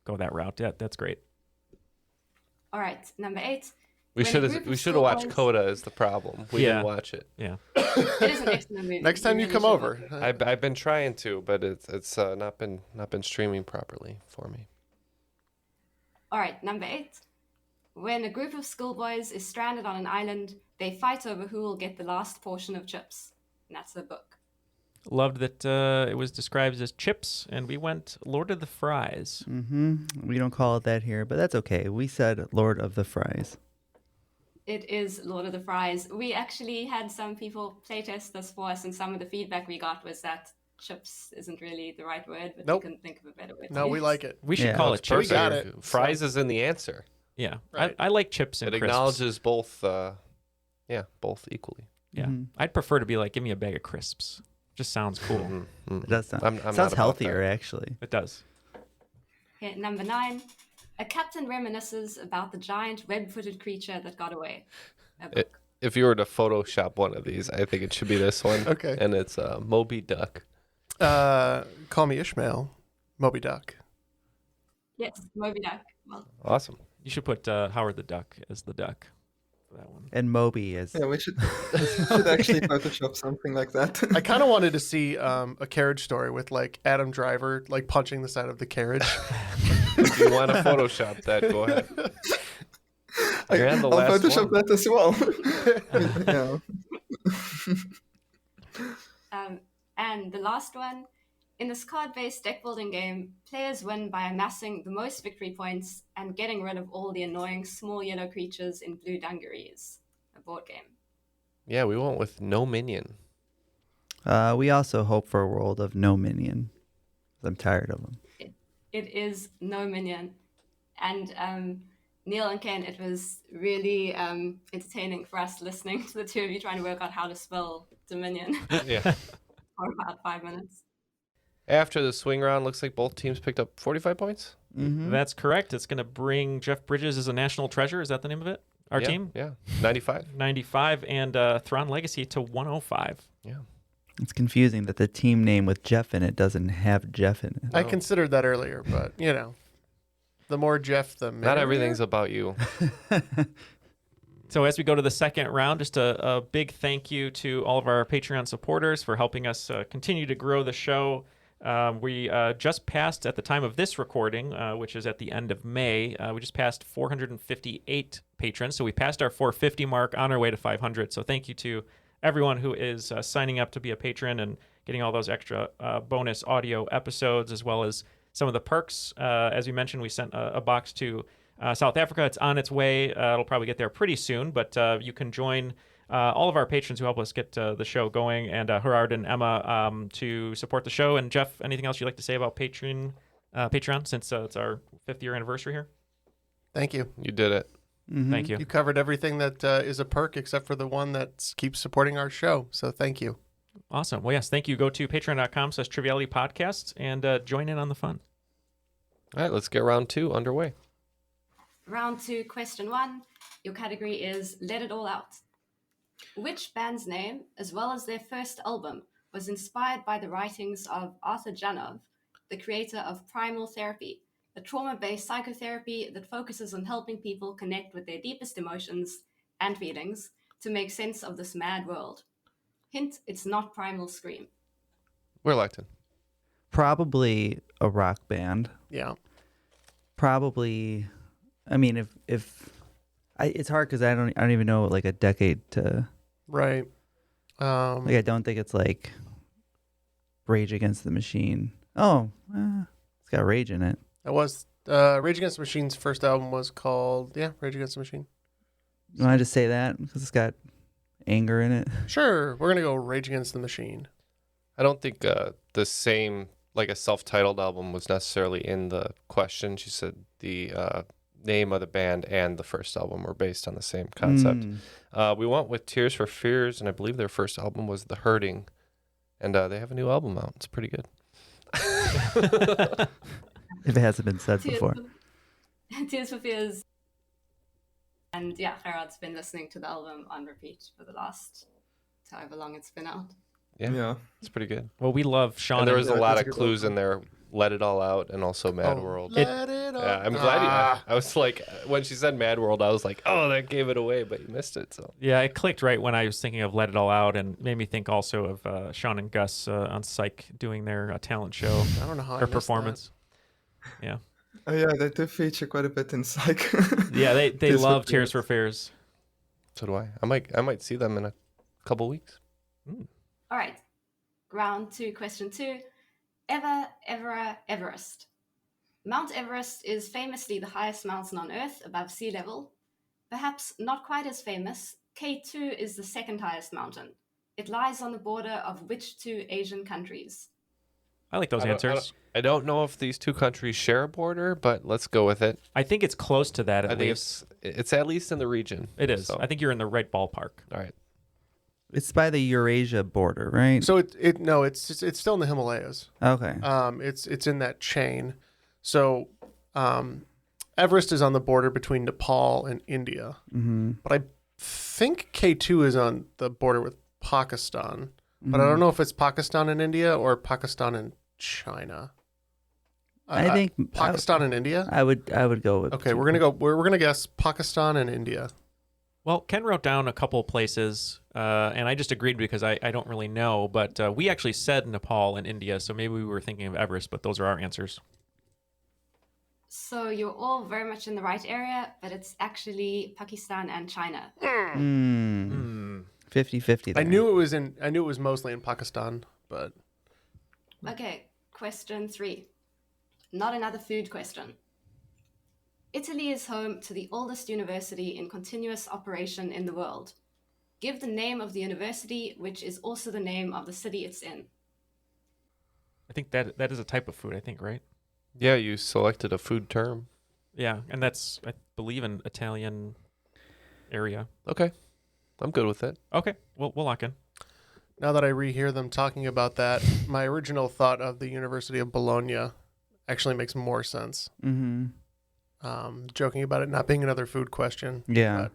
go that route. Yeah, that's great. All right, number 8. We should have watched Coda is the problem. We didn't watch it. Yeah. It is an excellent movie. Next time you come over. I've been trying to, but it's not been streaming properly for me. All right, number 8. When a group of schoolboys is stranded on an island, they fight over who will get the last portion of chips. And that's the book. Loved that it was described as chips, and we went Lord of the Fries. Mm-hmm. We don't call it that here, but that's okay. We said Lord of the Fries. It is Lord of the Fries. We actually had some people playtest this for us, and some of the feedback we got was that chips isn't really the right word, but we couldn't think of a better word. No, we like it. We should call it chips. We got it. Fries is in the answer. Yeah, right. I like chips and it crisps. Acknowledges both, both equally. Yeah, I'd prefer to be like, give me a bag of crisps. Just sounds cool. Mm-hmm. It does sound. I'm sounds healthier, actually. It does. Okay, number 9. A captain reminisces about the giant web-footed creature that got away. If you were to Photoshop one of these, I think it should be this one. Okay. And it's Moby Duck. Call Me Ishmael. Moby Duck. Yes, Moby Duck. Well, awesome. You should put Howard the Duck as the duck for that one. And Moby as... Yeah, we should actually Photoshop something like that. I kind of wanted to see a Carriage Story with like Adam Driver like punching the side of the carriage. If you want to Photoshop that, go ahead. I'll Photoshop that as well. And the last one, in this card-based deck-building game, players win by amassing the most victory points and getting rid of all the annoying small yellow creatures in blue dungarees. A board game. Yeah, we went with No Minion. We also hope for a world of no minion. I'm tired of them. It is No Minion. And Neal and Ken, it was really entertaining for us listening to the two of you trying to work out how to spell Dominion. Yeah. For about 5 minutes. After the swing round, looks like both teams picked up 45 points. Mm-hmm. That's correct. It's going to bring Jeff Bridges as a national treasure. Is that the name of it? Our Yeah, team? Yeah, 95. 95, and Theron Legacy to 105. Yeah. It's confusing that the team name with Jeff in it doesn't have Jeff in it. I considered that earlier, but, you know, the more Jeff, the merrier. Not everything's about you. So as we go to the second round, just a big thank you to all of our Patreon supporters for helping us continue to grow the show. We just passed, at the time of this recording, which is at the end of May, we just passed 458 patrons. So we passed our 450 mark on our way to 500. So thank you to everyone who is signing up to be a patron and getting all those extra bonus audio episodes, as well as some of the perks. As we mentioned, we sent a box to South Africa. It's on its way. It'll probably get there pretty soon, but you can join all of our patrons who help us get the show going, and Gerhard and Emma to support the show. And Jeff, anything else you'd like to say about Patreon since it's our 5th year anniversary here? Thank you. You did it. Mm-hmm. Thank you. You covered everything that is a perk except for the one that keeps supporting our show. So thank you. Awesome. Well, yes, thank you. Go to patreon.com/Triviality Podcast and join in on the fun. All right, let's get round 2 underway. Round 2, question 1. Your category is Let It All Out. Which band's name, as well as their first album, was inspired by the writings of Arthur Janov, the creator of Primal Therapy, a trauma-based psychotherapy that focuses on helping people connect with their deepest emotions and feelings to make sense of this mad world? Hint, it's not Primal Scream. We're elected. Probably a rock band. Yeah. Probably, I mean, it's hard because I don't even know like a decade to. Right. Like I don't think it's like Rage Against the Machine. Oh, it's got Rage in it. It was Rage Against the Machine's first album was called Rage Against the Machine. You want to just say that because it's got anger in it? Sure, we're gonna go Rage Against the Machine. I don't think the same, like a self-titled album was necessarily in the question. She said the name of the band and the first album were based on the same concept. We went with Tears for Fears, and I believe their first album was The Hurting, and they have a new album out. It's pretty good. If it hasn't been said before. Tears for Fears. And yeah, Gerhard's been listening to the album on repeat for the last however long it's been out. Yeah, it's pretty good. Well, we love Sean. And there was a lot of good clues in there. Let It All Out and also Mad World. Let it all. Yeah, I'm glad I was like, when she said Mad World, I was like, oh, that gave it away, but you missed it. So Yeah, it clicked right when I was thinking of Let It All Out, and made me think also of Sean and Gus on Psych doing their talent show. I don't know how I Her missed performance. Yeah. Oh yeah, they do feature quite a bit in Psych. Yeah, they love Tears for Fears. So do I. I might see them in a couple weeks. All right. Round 2, question 2. Everest. Mount Everest is famously the highest mountain on Earth above sea level. Perhaps not quite as famous, K2 is the second highest mountain. It lies on the border of which 2 Asian countries? I like those answers. I don't know if these 2 countries share a border, but let's go with it. I think it's close to that. I think it's at least in the region. It is. So. I think you're in the right ballpark. All right. It's by the Eurasia border, right? So it's still in the Himalayas. Okay. It's in that chain. So Everest is on the border between Nepal and India. Mm-hmm. But I think K2 is on the border with Pakistan. But I don't know if it's Pakistan and India or Pakistan and China. I think Pakistan and India. I would go with. Okay, we're gonna guess Pakistan and India. Well, Ken wrote down a couple places, and I just agreed because I don't really know. But we actually said Nepal and India, so maybe we were thinking of Everest, but those are our answers. So you're all very much in the right area, but it's actually Pakistan and China. 50-50 there. I knew it was mostly in Pakistan, but Okay, question 3. Not another food question. Italy is home to the oldest university in continuous operation in the world. Give the name of the university, which is also the name of the city it's in. I think that is a type of food, I think, right? Yeah, you selected a food term. Yeah, and that's, I believe, an Italian area. Okay. I'm good with it. Okay, we'll lock in. now that I rehear them talking about that, my original thought of the University of Bologna actually makes more sense. Mm-hmm. Joking about it not being another food question. Yeah.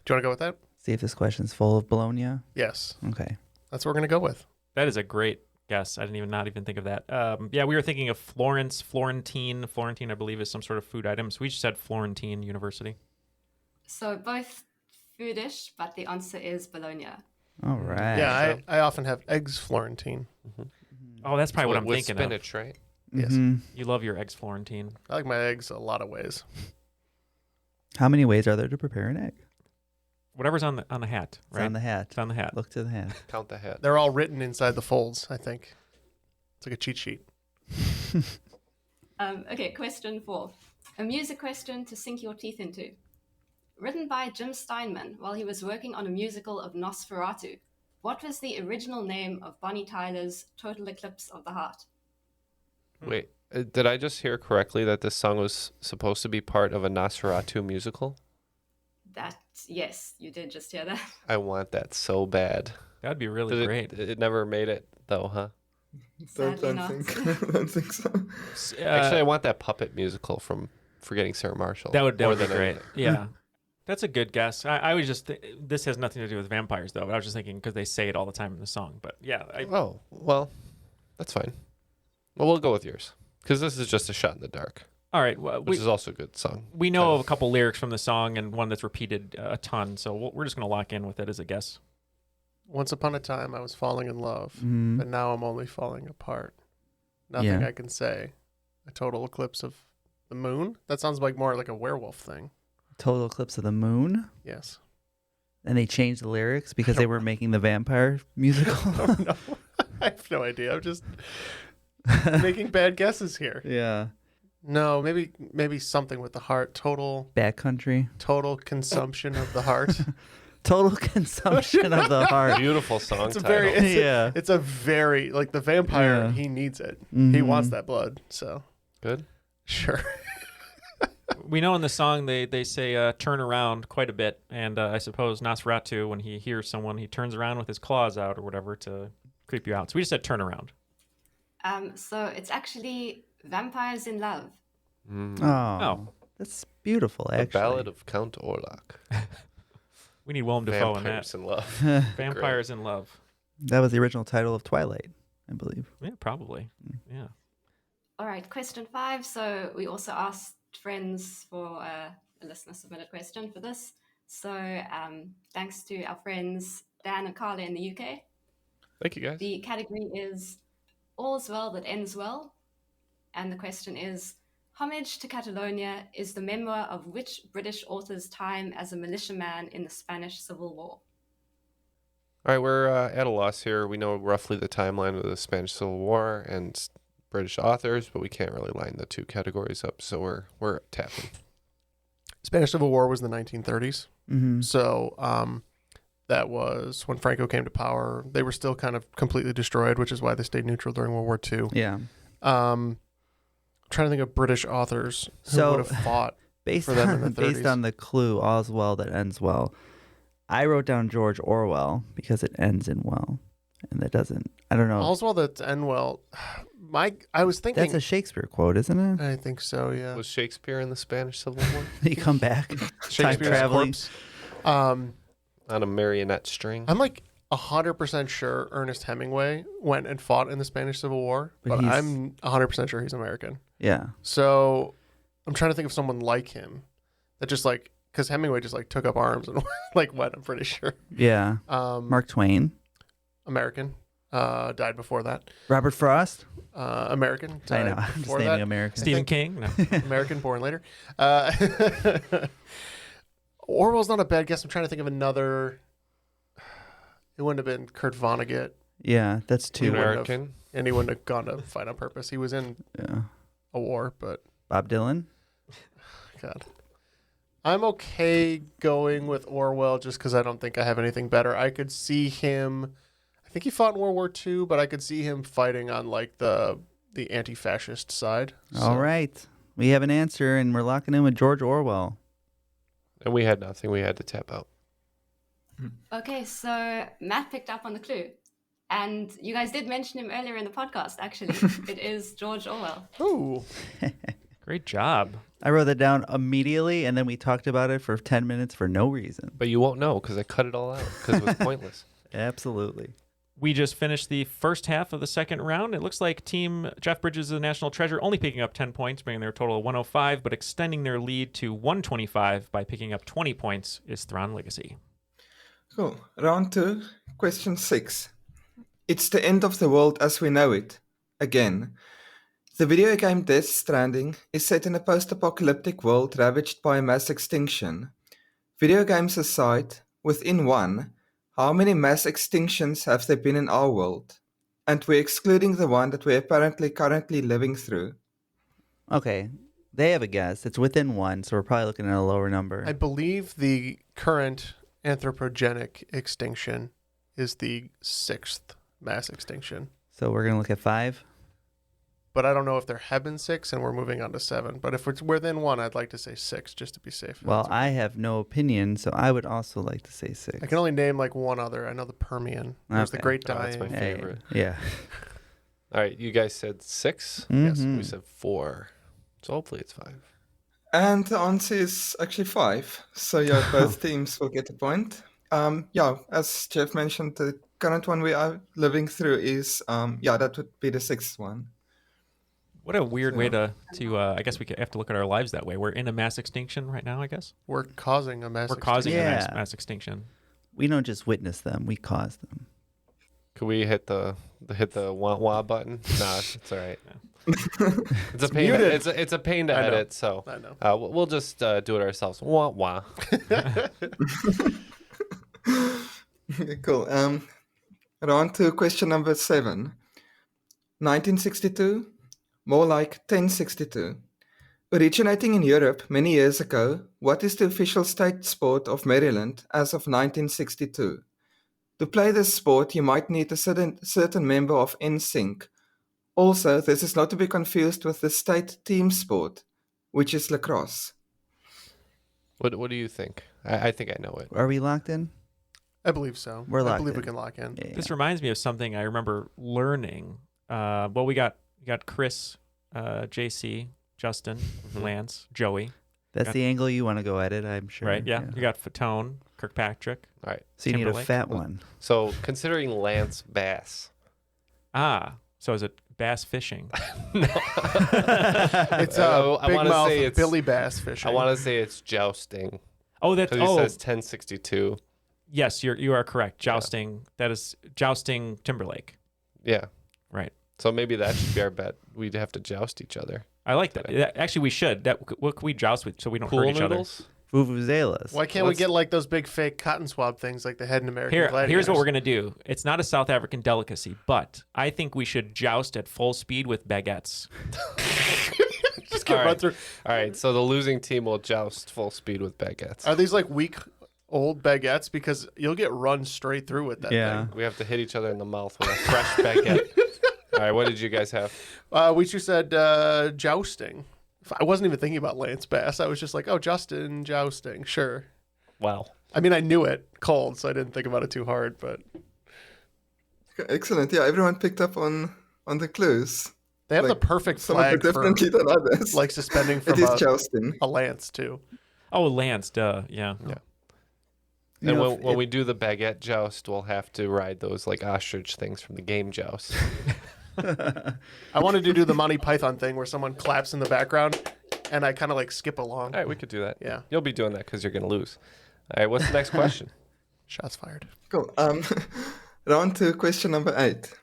Do you want to go with that? See if this question's full of bologna. Yes. Okay. That's what we're going to go with. That is a great guess. I didn't not even think of that. Yeah, we were thinking of Florentine. Florentine, I believe, is some sort of food item. So we just said Florentine University. So both foodish, but the answer is bologna. All right. Yeah, I often have eggs Florentine. Oh, that's probably what I'm with thinking spinach, of. right? Yes. You love your eggs Florentine. I like my eggs a lot of ways. How many ways are there to prepare an egg? Whatever's on the hat, right? It's on the hat. It's on the hat. Look to the hat. Count the hat. They're all written inside the folds, I think. It's like a cheat sheet. Okay, question 4. A music question to sink your teeth into. Written by Jim Steinman while he was working on a musical of Nosferatu. What was the original name of Bonnie Tyler's Total Eclipse of the Heart? Wait, did I just hear correctly that this song was supposed to be part of a Nosferatu musical? Yes, you did just hear that. I want that so bad. That'd be really great. It never made it, though, huh? Don't think so. Actually, I want that puppet musical from Forgetting Sarah Marshall. That would be great. anything. Yeah. That's a good guess. I was just this has nothing to do with vampires though. But I was just thinking because they say it all the time in the song. But yeah. Oh well, that's fine. Well, we'll go with yours because this is just a shot in the dark. All right, well, which is also a good song. We know of a couple lyrics from the song and one that's repeated a ton. So we're just gonna lock in with it as a guess. Once upon a time, I was falling in love, Mhm. but now I'm only falling apart. Nothing Yeah. I can say. A total eclipse of the moon? That sounds like more like a werewolf thing. Total Eclipse of the Moon. Yes. And they changed the lyrics because they were making the vampire musical. No, I have no idea. I'm just making bad guesses here. Yeah. No, maybe something with the heart. Total Backcountry. Total consumption of the heart. Total consumption of the heart. Beautiful song It's a title. very it's a very like the vampire. Yeah. He needs it. He Mhm. wants that blood. So good. Sure. We know in the song they say turn around quite a bit, and I suppose Nosferatu, when he hears someone, he turns around with his claws out or whatever to creep you out. So we just said turn around. So it's actually Vampires in Love. Oh, that's beautiful. The Actually, Ballad of Count Orlok. We need Willem Dafoe in that. Vampires in Love. Vampires in Love. that was the original title of Twilight, I believe. Yeah, probably. Yeah. All right, question 5. So we also asked friends for a listener submitted question for this. So thanks to our friends Dan and Carla in the UK. Thank you, guys. The category is All's Well That Ends Well. And the question is, Homage to Catalonia is the memoir of which British author's time as a militiaman in the Spanish Civil War? All right, we're at a loss here. We know roughly the timeline of the Spanish Civil War and British authors, but we can't really line the two categories up, so we're tapping. Spanish Civil War was the 1930s. Mhm. So that was when Franco came to power. They were still kind of completely destroyed, which is why they stayed neutral during World War II. Yeah. Trying to think of British authors who So, would have fought based for them in the on 30s. based on the clue, all's well that ends well. I wrote down George Orwell because it ends in well, and that doesn't. I don't know. All's Well That Ends Well. I was thinking That's a Shakespeare quote, isn't it? I think so. Yeah. Was Shakespeare in the Spanish Civil War? You come back, time Shakespeare's traveling. corpse. On a marionette string? I'm like 100% sure Ernest Hemingway went and fought in the Spanish Civil War, But but he's- I'm 100% sure he's American. Yeah. So I'm trying to think of someone like him that just like, because Hemingway just like took up arms and like went, I'm pretty sure. Yeah. Mark Twain. American. Died before that. Robert Frost. American. I know. died I'm just before naming that. American. Stephen King? No. American, born later. Orwell's not a bad guess. I'm trying to think of another. It wouldn't have been Kurt Vonnegut. Yeah, that's two. He wouldn't have- American. and he wouldn't have gone to fight on purpose. He was in a war, but Bob Dylan. God. I'm okay going with Orwell just because I don't think I have anything better. I could see him. I think he fought in World War II, but I could see him fighting on like the anti-fascist side. All right, we have an answer, and we're locking in with George Orwell. And we had nothing. We had to tap out. Okay, so Matt picked up on the clue. And you guys did mention him earlier in the podcast, actually. It is George Orwell. Ooh. Great job. I wrote that down immediately, and then we talked about it for 10 minutes for no reason. But you won't know because I cut it all out because it was pointless. Absolutely. We just finished the first half of the second round. It looks like Team Jeff Bridges is the national treasure, only picking up 10 points, bringing their total of 105, but extending their lead to 125 by picking up 20 points is Theron Legacy. Cool. Round 2, question 6. It's the end of the world as we know it. Again. The video game Death Stranding is set in a post-apocalyptic world ravaged by a mass extinction. Video games aside, within one, how many mass extinctions have there been in our world? And we're excluding the one that we're apparently currently living through. Okay. They have a guess. It's within one, so we're probably looking at a lower number. I believe the current anthropogenic extinction is the 6th mass extinction. So we're going to look at 5? But I don't know if there have been 6 and we're moving on to 7. But if it's within 1, I'd like to say 6 just to be safe. Well, I have no opinion, so I would also like to say 6. I can only name like one other. I know the Permian. There's the Great Dying. That's my favorite. Yeah. All right, you guys said 6? Yes. We said 4. So hopefully it's 5. And the answer is actually 5. So yeah, both teams will get a point. As Jeff mentioned, the current one we are living through is, that would be the 6th one. What a weird way to I guess we have to look at our lives that way. We're in a mass extinction right now, I guess. We're causing a mass We're causing a mass extinction. We don't just witness them, we cause them. Could we hit the wah-wah button? Nah, it's all right. It's a pain. It's a pain to edit, so I know. We'll just do it ourselves. Wah-wah. Okay, cool. Round 2, question number 7. 1962? More like 1062. Originating in Europe many years ago, what is the official state sport of Maryland as of 1962? To play this sport, you might need a certain member of NSYNC. Also, this is not to be confused with the state team sport, which is lacrosse. What do you think? I think I know it. Are we locked in? I believe so. We're locked I believe in. we can lock in. Yeah. This reminds me of something I remember learning. We got Chris, JC, Justin, Lance, Joey. That's the angle you want to go at it, I'm sure. Right, yeah. You got Fatone, Kirkpatrick. All right. So you need a Timberlake. fat one. So considering Lance Bass. So is it bass fishing? It's big mouth Billy Bass fishing. I want to say it's jousting. Oh, that's because he says 1062. Yes, you are correct. Jousting. Yeah. That is jousting Timberlake. Yeah. Right. So maybe that should be our bet. We'd have to joust each other. I like that. Actually, we should. What can we joust with so we don't hurt each noodles? other? Vuvuzelas. Why can't we get like those big fake cotton swab things like they had in American Gladiators? Here's what we're going to do. It's not a South African delicacy, but I think we should joust at full speed with baguettes. Just get run through. All right, so the losing team will joust full speed with baguettes. Are these like weak old baguettes? Because you'll get run straight through with that thing. We have to hit each other in the mouth with a fresh baguette. All right, what did you guys have? We just said jousting. I wasn't even thinking about Lance Bass. I was just like, oh, Justin jousting. Sure. Wow. I mean, I knew it cold, so I didn't think about it too hard, but... Excellent. Yeah, everyone picked up on the clues. They have the perfect flag for than others. Like suspending from jousting. A lance, too. Oh, lance, duh. Yeah. And when we do the baguette joust, we'll have to ride those like ostrich things from the game joust. I wanted to do the Monty Python thing where someone claps in the background and I kind of like skip along. All right, we could do that. Yeah. You'll be doing that because you're going to lose. All right, what's the next question? Shots fired. Cool. Round 2, question number 8.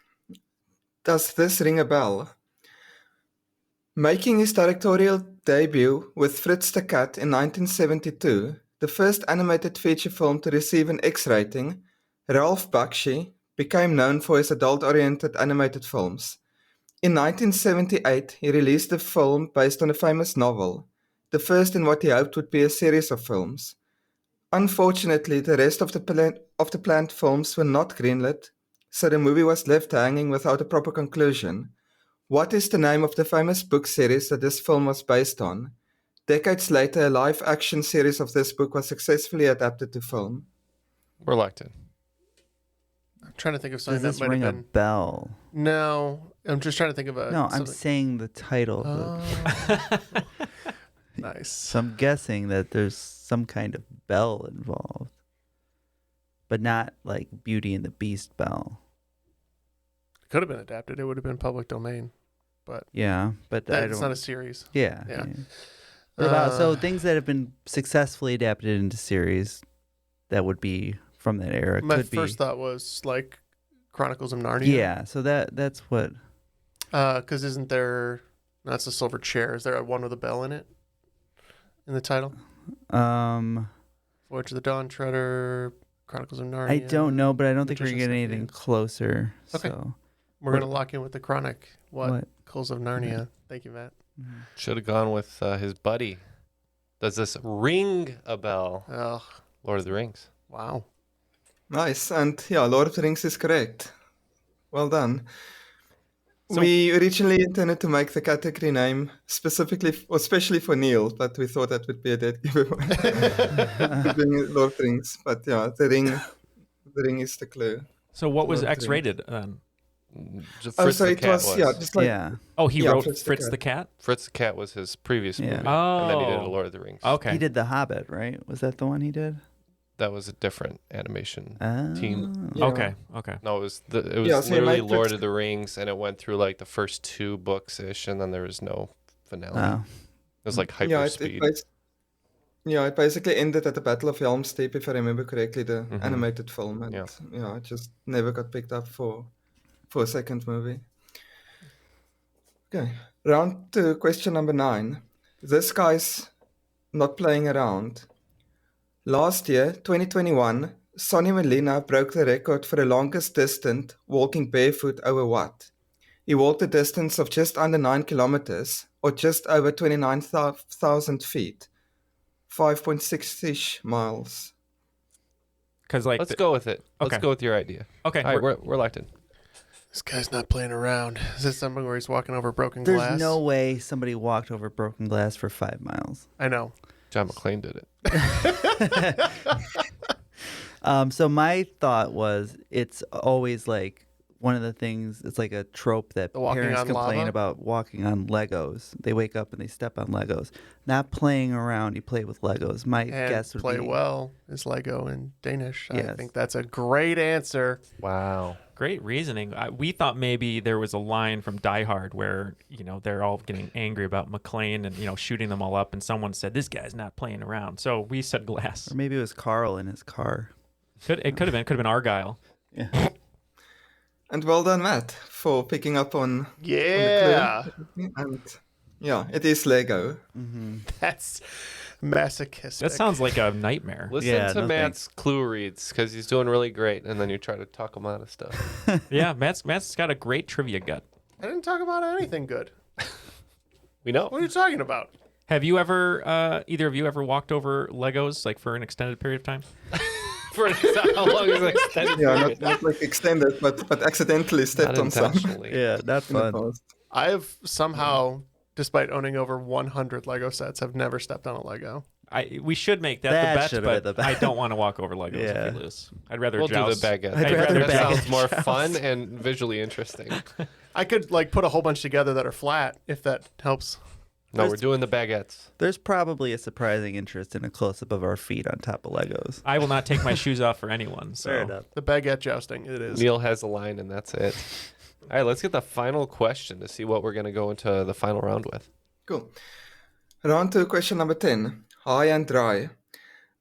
Does this ring a bell? Making his directorial debut with Fritz the Cat in 1972, the first animated feature film to receive an X rating, Ralph Bakshi became known for his adult-oriented animated films. In 1978, he released a film based on a famous novel, the first in what he hoped would be a series of films. Unfortunately, the rest of the planned films were not greenlit, so the movie was left hanging without a proper conclusion. What is the name of the famous book series that this film was based on? Decades later, a live-action series of this book was successfully adapted to film. We're locked in. I'm trying to think of something Does that this might ring have a been... bell? No, I'm just trying to think of a... No, I'm saying the title. Nice. So I'm guessing that there's some kind of bell involved, but not like Beauty and the Beast bell. Could have been adapted. It would have been public domain, but Yeah, but it's not a series. Yeah. Yeah. What about so things that have been successfully adapted into series that would be from that era? My could first be, thought was like Chronicles of Narnia. Yeah, so that's what. Because isn't there? That's the Silver Chair. Is there one with a bell in it? In the title? Voyage of the Dawn Treader, Chronicles of Narnia. I don't know, but I don't think we're Magician's getting Nephew. anything closer. Okay. So. We're going to lock in with the Chronicles of Narnia. Thank you, Matt. Should have gone with his buddy. Does this ring a bell? Ugh. Lord of the Rings. Wow. Nice. And yeah, Lord of the Rings is correct. Well done. So- we originally intended to make the category name especially for Neal, but we thought that would be a dead giveaway. Being Lord of the Rings. But yeah, the ring is the clue. So what was Lord of the Rings. X-rated then? Fritz so the it Cat was, yeah, just like Oh, he yeah, wrote Fritz Fritz the the Cat? Fritz the Cat was his previous movie. Yeah. And then he did Oh. a Lord of the Rings. Okay. He did The Hobbit, right? Was that the one he did? That was a different animation Oh. team. Yeah. Okay. No, it was Yeah, so he literally made Lord Fritz- of the Rings, and it went through like the first 2 books ish, and then there was no finale. Oh. It was like hyper Yeah, speed. it basically ended at the Battle of Helm's Deep, if I remember correctly, the Mhm. animated film, and Yeah. it just never got picked up for a second movie. Okay, round to question number 9. This guy's not playing around. Last year, 2021, Sonny Molina broke the record for the longest distance walking barefoot over what? He walked a distance of just under 9 kilometers, or just over 29,000 feet, 5.6-ish miles. Let's go with it. Let's Okay. go with your idea. Okay. All right, we're locked in. This guy's not playing around. Is this something where he's walking over broken There's glass? no way somebody walked over broken glass for 5 miles. I know. John McClane did it. So my thought was, it's always like one of the things. It's like a trope that The walking parents on complain lava? about walking on Legos. They wake up and they step on Legos. Not playing around. You play with Legos. My And guess would play be well is Lego in Danish. I Yes. think that's a great answer. Wow. Great reasoning. We thought maybe there was a line from Die Hard where, they're all getting angry about McClane and, shooting them all up. And someone said, this guy's not playing around. So we said glass. Or maybe it was Carl in his car. It could have been Argyle. Yeah. And well done, Matt, for picking up on Yeah. on the clue. And yeah, it is Lego. That's masochistic. That sounds like a nightmare. Listen to Matt's clue reads because he's doing really great, and then you try to talk him out of stuff. Yeah, Matt's got a great trivia gut. I didn't talk about anything good. We know. What are you talking about? Have you ever, either of you ever walked over Legos like for an extended period of time? For how long is it extended? Yeah, period? not like extended, but accidentally stepped Not on some. intentionally. Yeah, not in the fun. past. I have somehow, despite owning over 100 Lego sets, have never stepped on a Lego. We should make that, That the bet, should have been but the bet. I don't want to walk over Legos Yeah. if we lose. I'd rather We'll joust. do the baguette. I'd rather that baguette sounds more joust. fun and visually interesting. I could put a whole bunch together that are flat if that helps. No, we're doing the baguettes. There's probably a surprising interest in a close-up of our feet on top of Legos. I will not take my shoes off for anyone. So. Fair enough. The baguette jousting, it is. Neal has a line, and that's it. All right, let's get the final question to see what we're going to go into the final round with. Cool. Round to question number 10. High and dry.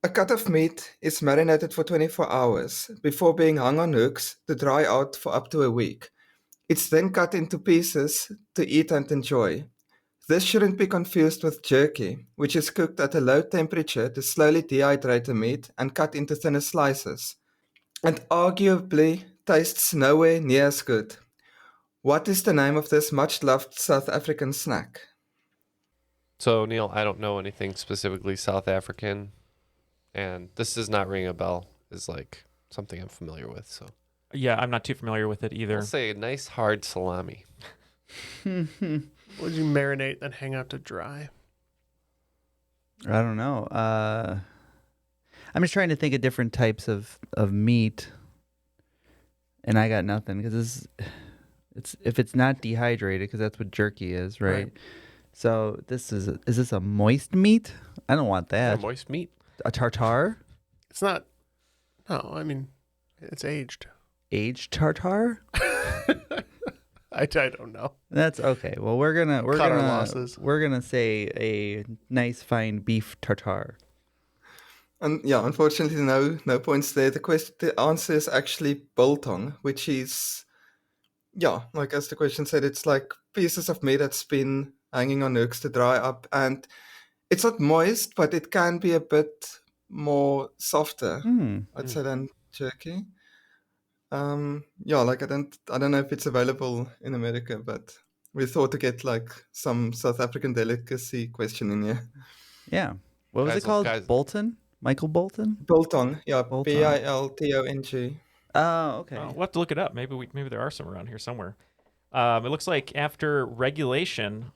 A cut of meat is marinated for 24 hours before being hung on hooks to dry out for up to a week. It's then cut into pieces to eat and enjoy. This shouldn't be confused with jerky, which is cooked at a low temperature to slowly dehydrate the meat and cut into thinner slices, and arguably tastes nowhere near as good. What is the name of this much-loved South African snack? So, Neal, I don't know anything specifically South African, and this does not ring a bell. Is like something I'm familiar with. So, Yeah, I'm not too familiar with it either. I'll say a nice hard salami. Would you marinate then hang out to dry? I don't know. I'm just trying to think of different types of meat, and I got nothing because if it's not dehydrated, because that's what jerky is, right? So is this a moist meat? I don't want that. Moist meat? A tartare? It's not. No, I mean, it's aged. Aged tartare? I don't know. That's okay. Well, we're gonna say a nice fine beef tartare. And yeah, unfortunately, no points there. The answer is actually biltong, which is, yeah, like as the question said, it's like pieces of meat that's been hanging on hooks to dry up, and it's not moist, but it can be a bit more softer, I'd say, than jerky. Yeah, like I don't know if it's available in America, but we thought to get like some South African delicacy question in here. Yeah. What was it called? Bolton? Michael Bolton? Biltong. Yeah, Biltong. Biltong. Oh, okay. We'll have to look it up. Maybe there are some around here somewhere. It looks like after regulation,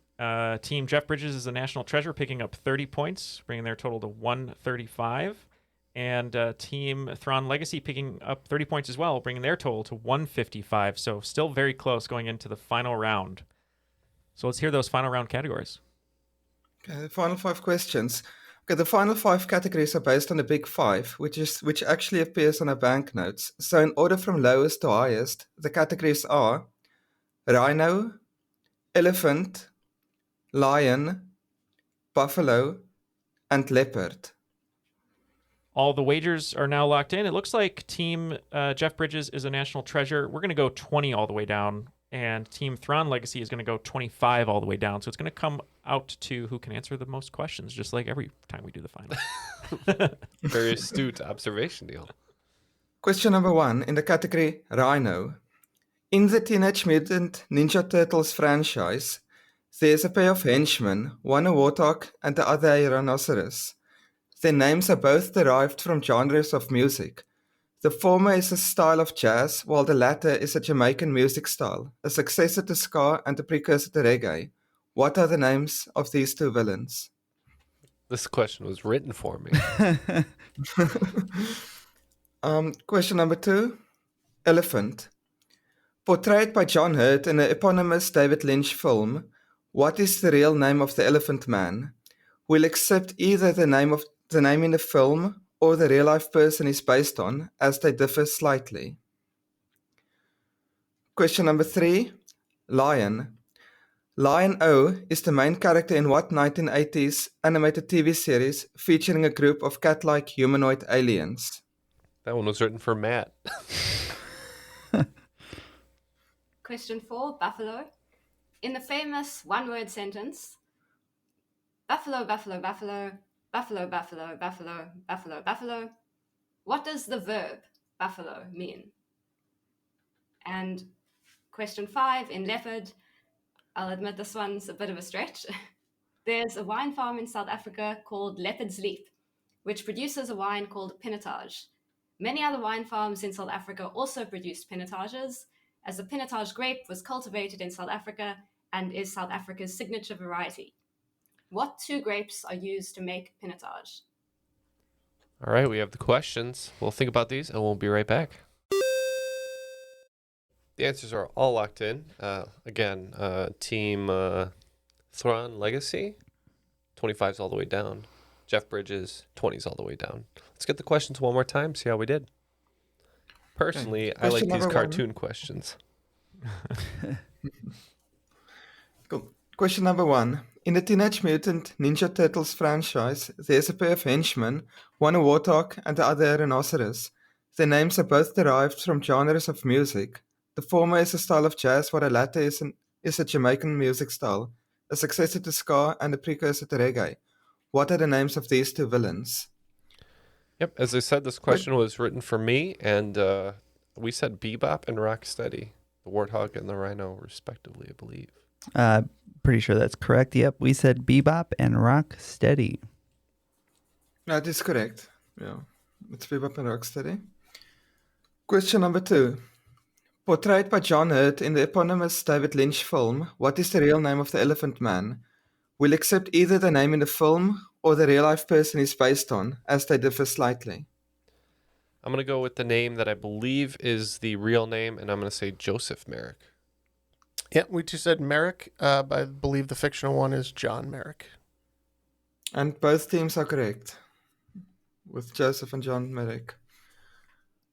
Team Jeff Bridges is the national treasure, picking up 30 points, bringing their total to 135. And Team Theron Legacy picking up 30 points as well, bringing their total to 155. So still very close going into the final round. So let's hear those final round categories. Okay, the final 5 questions. Okay, the final 5 categories are based on the big 5, which actually appears on our banknotes. So in order from lowest to highest, the categories are rhino, elephant, lion, buffalo, and leopard. All the wagers are now locked in. It looks like Team Jeff Bridges is a national treasure. We're going to go 20 all the way down, and Team Theron Legacy is going to go 25 all the way down. So it's going to come out to who can answer the most questions, just like every time we do the final. Very astute observation, Neal. Question number 1 in the category Rhino. In the Teenage Mutant Ninja Turtles franchise, there's a pair of henchmen, one a warthog and the other a rhinoceros. Their names are both derived from genres of music. The former is a style of jazz, while the latter is a Jamaican music style, a successor to ska and a precursor to reggae. What are the names of these 2 villains? This question was written for me. Question number 2. Elephant. Portrayed by John Hurt in the eponymous David Lynch film, what is the real name of the Elephant Man? We'll accept either the name in the film or the real-life person is based on, as they differ slightly. Question number 3. Lion. Lion-O is the main character in what 1980s animated TV series featuring a group of cat-like humanoid aliens? That one was written for Matt. Question 4, buffalo. In the famous one-word sentence, buffalo, buffalo, buffalo, buffalo, buffalo, buffalo, buffalo, buffalo, what does the verb buffalo mean? And question 5, in leopard, I'll admit this one's a bit of a stretch. There's a wine farm in South Africa called Leopard's Leap, which produces a wine called Pinotage. Many other wine farms in South Africa also produced Pinotages, as the Pinotage grape was cultivated in South Africa and is South Africa's signature variety. What 2 grapes are used to make Pinotage? All right, we have the questions. We'll think about these and we'll be right back. The answers are all locked in. Again, Team Theron Legacy, 25's all the way down. Jeff Bridges, 20's all the way down. Let's get the questions one more time, see how we did. Personally, I like these cartoon questions. Cool. Question number 1. In the Teenage Mutant Ninja Turtles franchise, there's a pair of henchmen, one a warthog and the other a rhinoceros. Their names are both derived from genres of music. The former is a style of jazz, while the latter is a Jamaican music style, a successor to ska and a precursor to reggae. What are the names of these 2 villains? Yep, as I said, this question was written for me, and we said Bebop and Rocksteady, the Warthog and the Rhino, respectively, I believe. Pretty sure that's correct. Yep, we said Bebop and Rocksteady. That is correct. Yeah, it's Bebop and Rocksteady. Question number 2. Portrayed by John Hurt in the eponymous David Lynch film, what is the real name of the Elephant Man? We'll accept either the name in the film or the real-life person is based on, as they differ slightly. I'm going to go with the name that I believe is the real name, and I'm going to say Joseph Merrick. Yeah, we two said Merrick, but I believe the fictional one is John Merrick. And both teams are correct, with Joseph and John Merrick.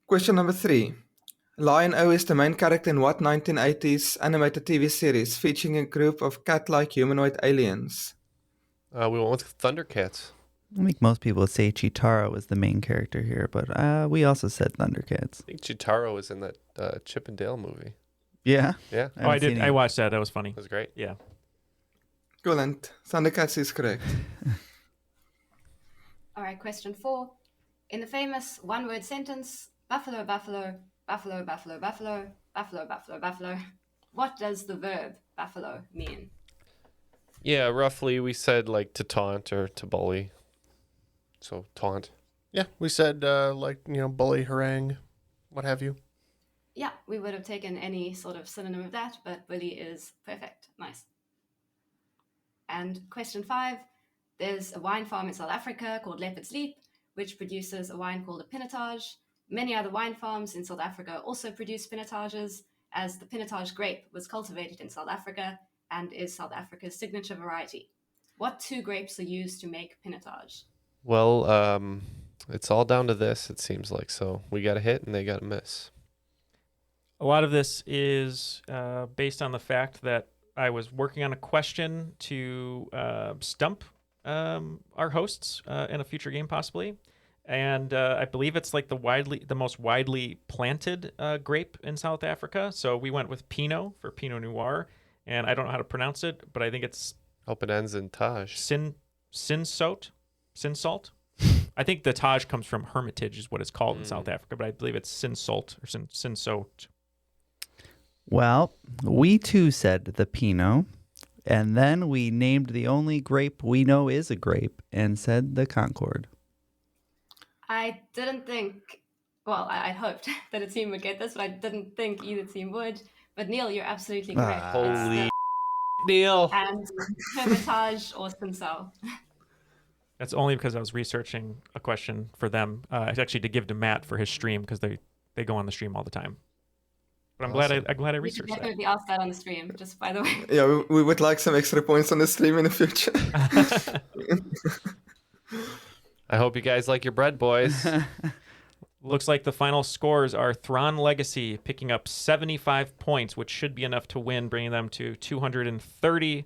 Question number 3. Lion-O is the main character in what 1980s animated TV series featuring a group of cat-like humanoid aliens? We went with Thundercats. I think most people say Chitara was the main character here, but we also said Thundercats. I think Chitaro was in that Chip and Dale movie. Yeah? Yeah. Oh, I did. I watched that. That was funny. It was great. Yeah. Cool, and Thundercats is correct. All right, question 4. In the famous one-word sentence, buffalo, buffalo, buffalo, buffalo, buffalo, buffalo, buffalo, buffalo, what does the verb buffalo mean? Yeah, roughly we said like to taunt or to bully. So taunt. Yeah, we said bully, harangue, what have you. Yeah, we would have taken any sort of synonym of that, but bully is perfect. Nice. And question 5. There's a wine farm in South Africa called Leopard's Leap, which produces a wine called a pinotage. Many other wine farms in South Africa also produce pinotages, as the pinotage grape was cultivated in South Africa and is South Africa's signature variety. What 2 grapes are used to make pinotage? Well, it's all down to this, it seems like. So we got a hit and they got a miss. A lot of this is based on the fact that I was working on a question to stump our hosts in a future game, possibly. And I believe it's like the most widely planted grape in South Africa. So we went with Pinot for Pinot Noir. And I don't know how to pronounce it, but I think it's... Hope it ends in Taj. Sinsalt? I think the Taj comes from Hermitage is what it's called in South Africa, but I believe it's Sinsalt or Sinsot. Well, we too said the Pinot, and then we named the only grape we know is a grape and said the Concord. I didn't think... Well, I hoped that a team would get this, but I didn't think either team would. But Neal, you're absolutely correct. Holy Neal. And Hermitage or Sinsal. That's only because I was researching a question for them, actually to give to Matt for his stream, because they go on the stream all the time. But I'm glad I We should researched that. definitely ask that on the stream, just by the way. Yeah, we would like some extra points on the stream in the future. I hope you guys like your bread, boys. Looks like the final scores are Thron Legacy picking up 75 points, which should be enough to win, bringing them to 230.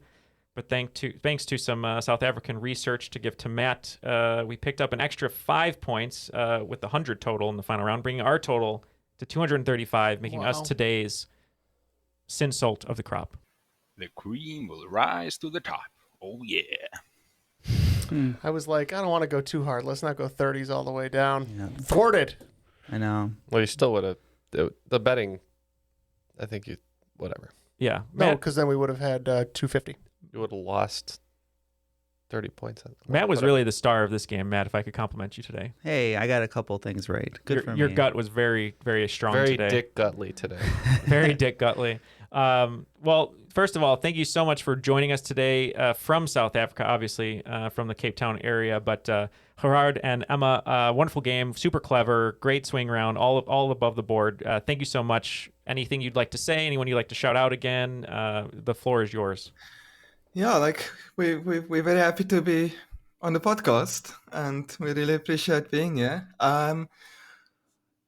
But thanks to some South African research to give to Matt, we picked up an extra 5 points with the 100 total in the final round, bringing our total to 235, making us today's Sinsalt of the crop. The cream will rise to the top. Oh, yeah. I was like, I don't want to go too hard. Let's not go 30s all the way down. Yeah. Thwarted. I know. Well, you still would have... The betting, I think you... Whatever. Yeah. No, because then we would have had 250. You would have lost 30 points. Matt was really the star of this game, Matt, if I could compliment you today. Hey, I got a couple things right. Good for me. Your gut was very, very strong today. Very Dick Gutley today. Very Dick Gutley. Well, first of all, thank you so much for joining us today from South Africa, obviously, from the Cape Town area. But Gerhard and Emma, wonderful game, super clever, great swing round, all above the board. Thank you so much. Anything you'd like to say? Anyone you'd like to shout out again? The floor is yours. Yeah, like we're very happy to be on the podcast, and we really appreciate being here.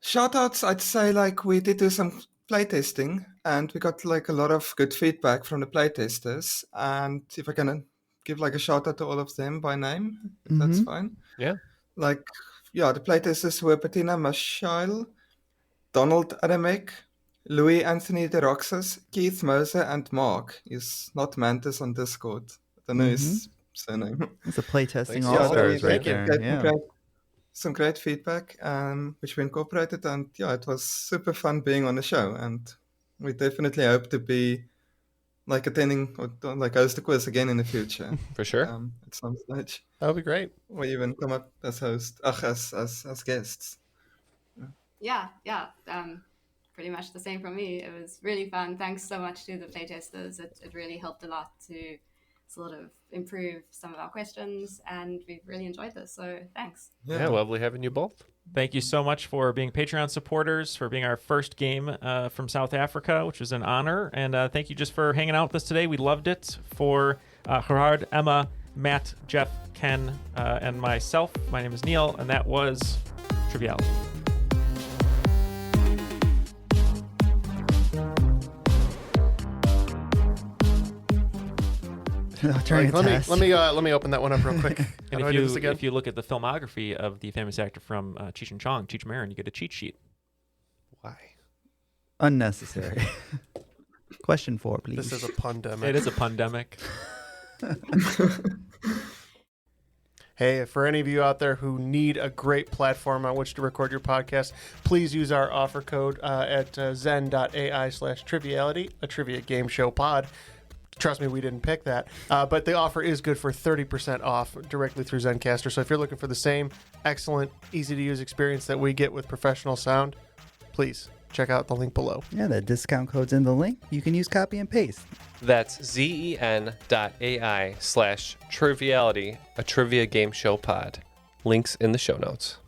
Shout outs, I'd say, like we did do some playtesting, and we got like a lot of good feedback from the playtesters. And if I can give like a shout out to all of them by name, if that's fine. Yeah. Like, yeah, the playtesters were Bettina Mashail, Donald Adamek, Louis Anthony de Roxas, Keith Moser, and Mark is not Mantis on Discord. I don't know his surname. It's a playtesting Yeah, all-stars right there. Yeah. Some great feedback, which we incorporated, and yeah, it was super fun being on the show, and we definitely hope to be like attending or like host the quiz again in the future. For sure. At some stage. That would be great. Or even come up as host, as guests. Yeah. Pretty much the same from me. It was really fun. Thanks so much to the playtesters. It really helped a lot to sort of improve some of our questions, and we've really enjoyed this. So thanks. Yeah, lovely having you both. Thank you so much for being Patreon supporters, for being our first game from South Africa, which was an honor. And thank you just for hanging out with us today. We loved it. For Gerhard, Emma, Matt, Jeff, Ken, and myself, my name is Neal, and that was Triviality. Let me open that one up real quick. And if you look at the filmography of the famous actor from Cheech and Chong, Cheech Marin, you get a cheat sheet. Why? Unnecessary. Question 4, please. This is a pundemic. It is a pundemic. Hey, for any of you out there who need a great platform on which to record your podcast, please use our offer code at zen.ai/triviality, a trivia game show pod. Trust me, we didn't pick that. But the offer is good for 30% off directly through Zencaster. So if you're looking for the same excellent, easy-to-use experience that we get with professional sound, please check out the link below. Yeah, the discount code's in the link. You can use copy and paste. That's zen.ai/triviality, a trivia game show pod. Links in the show notes.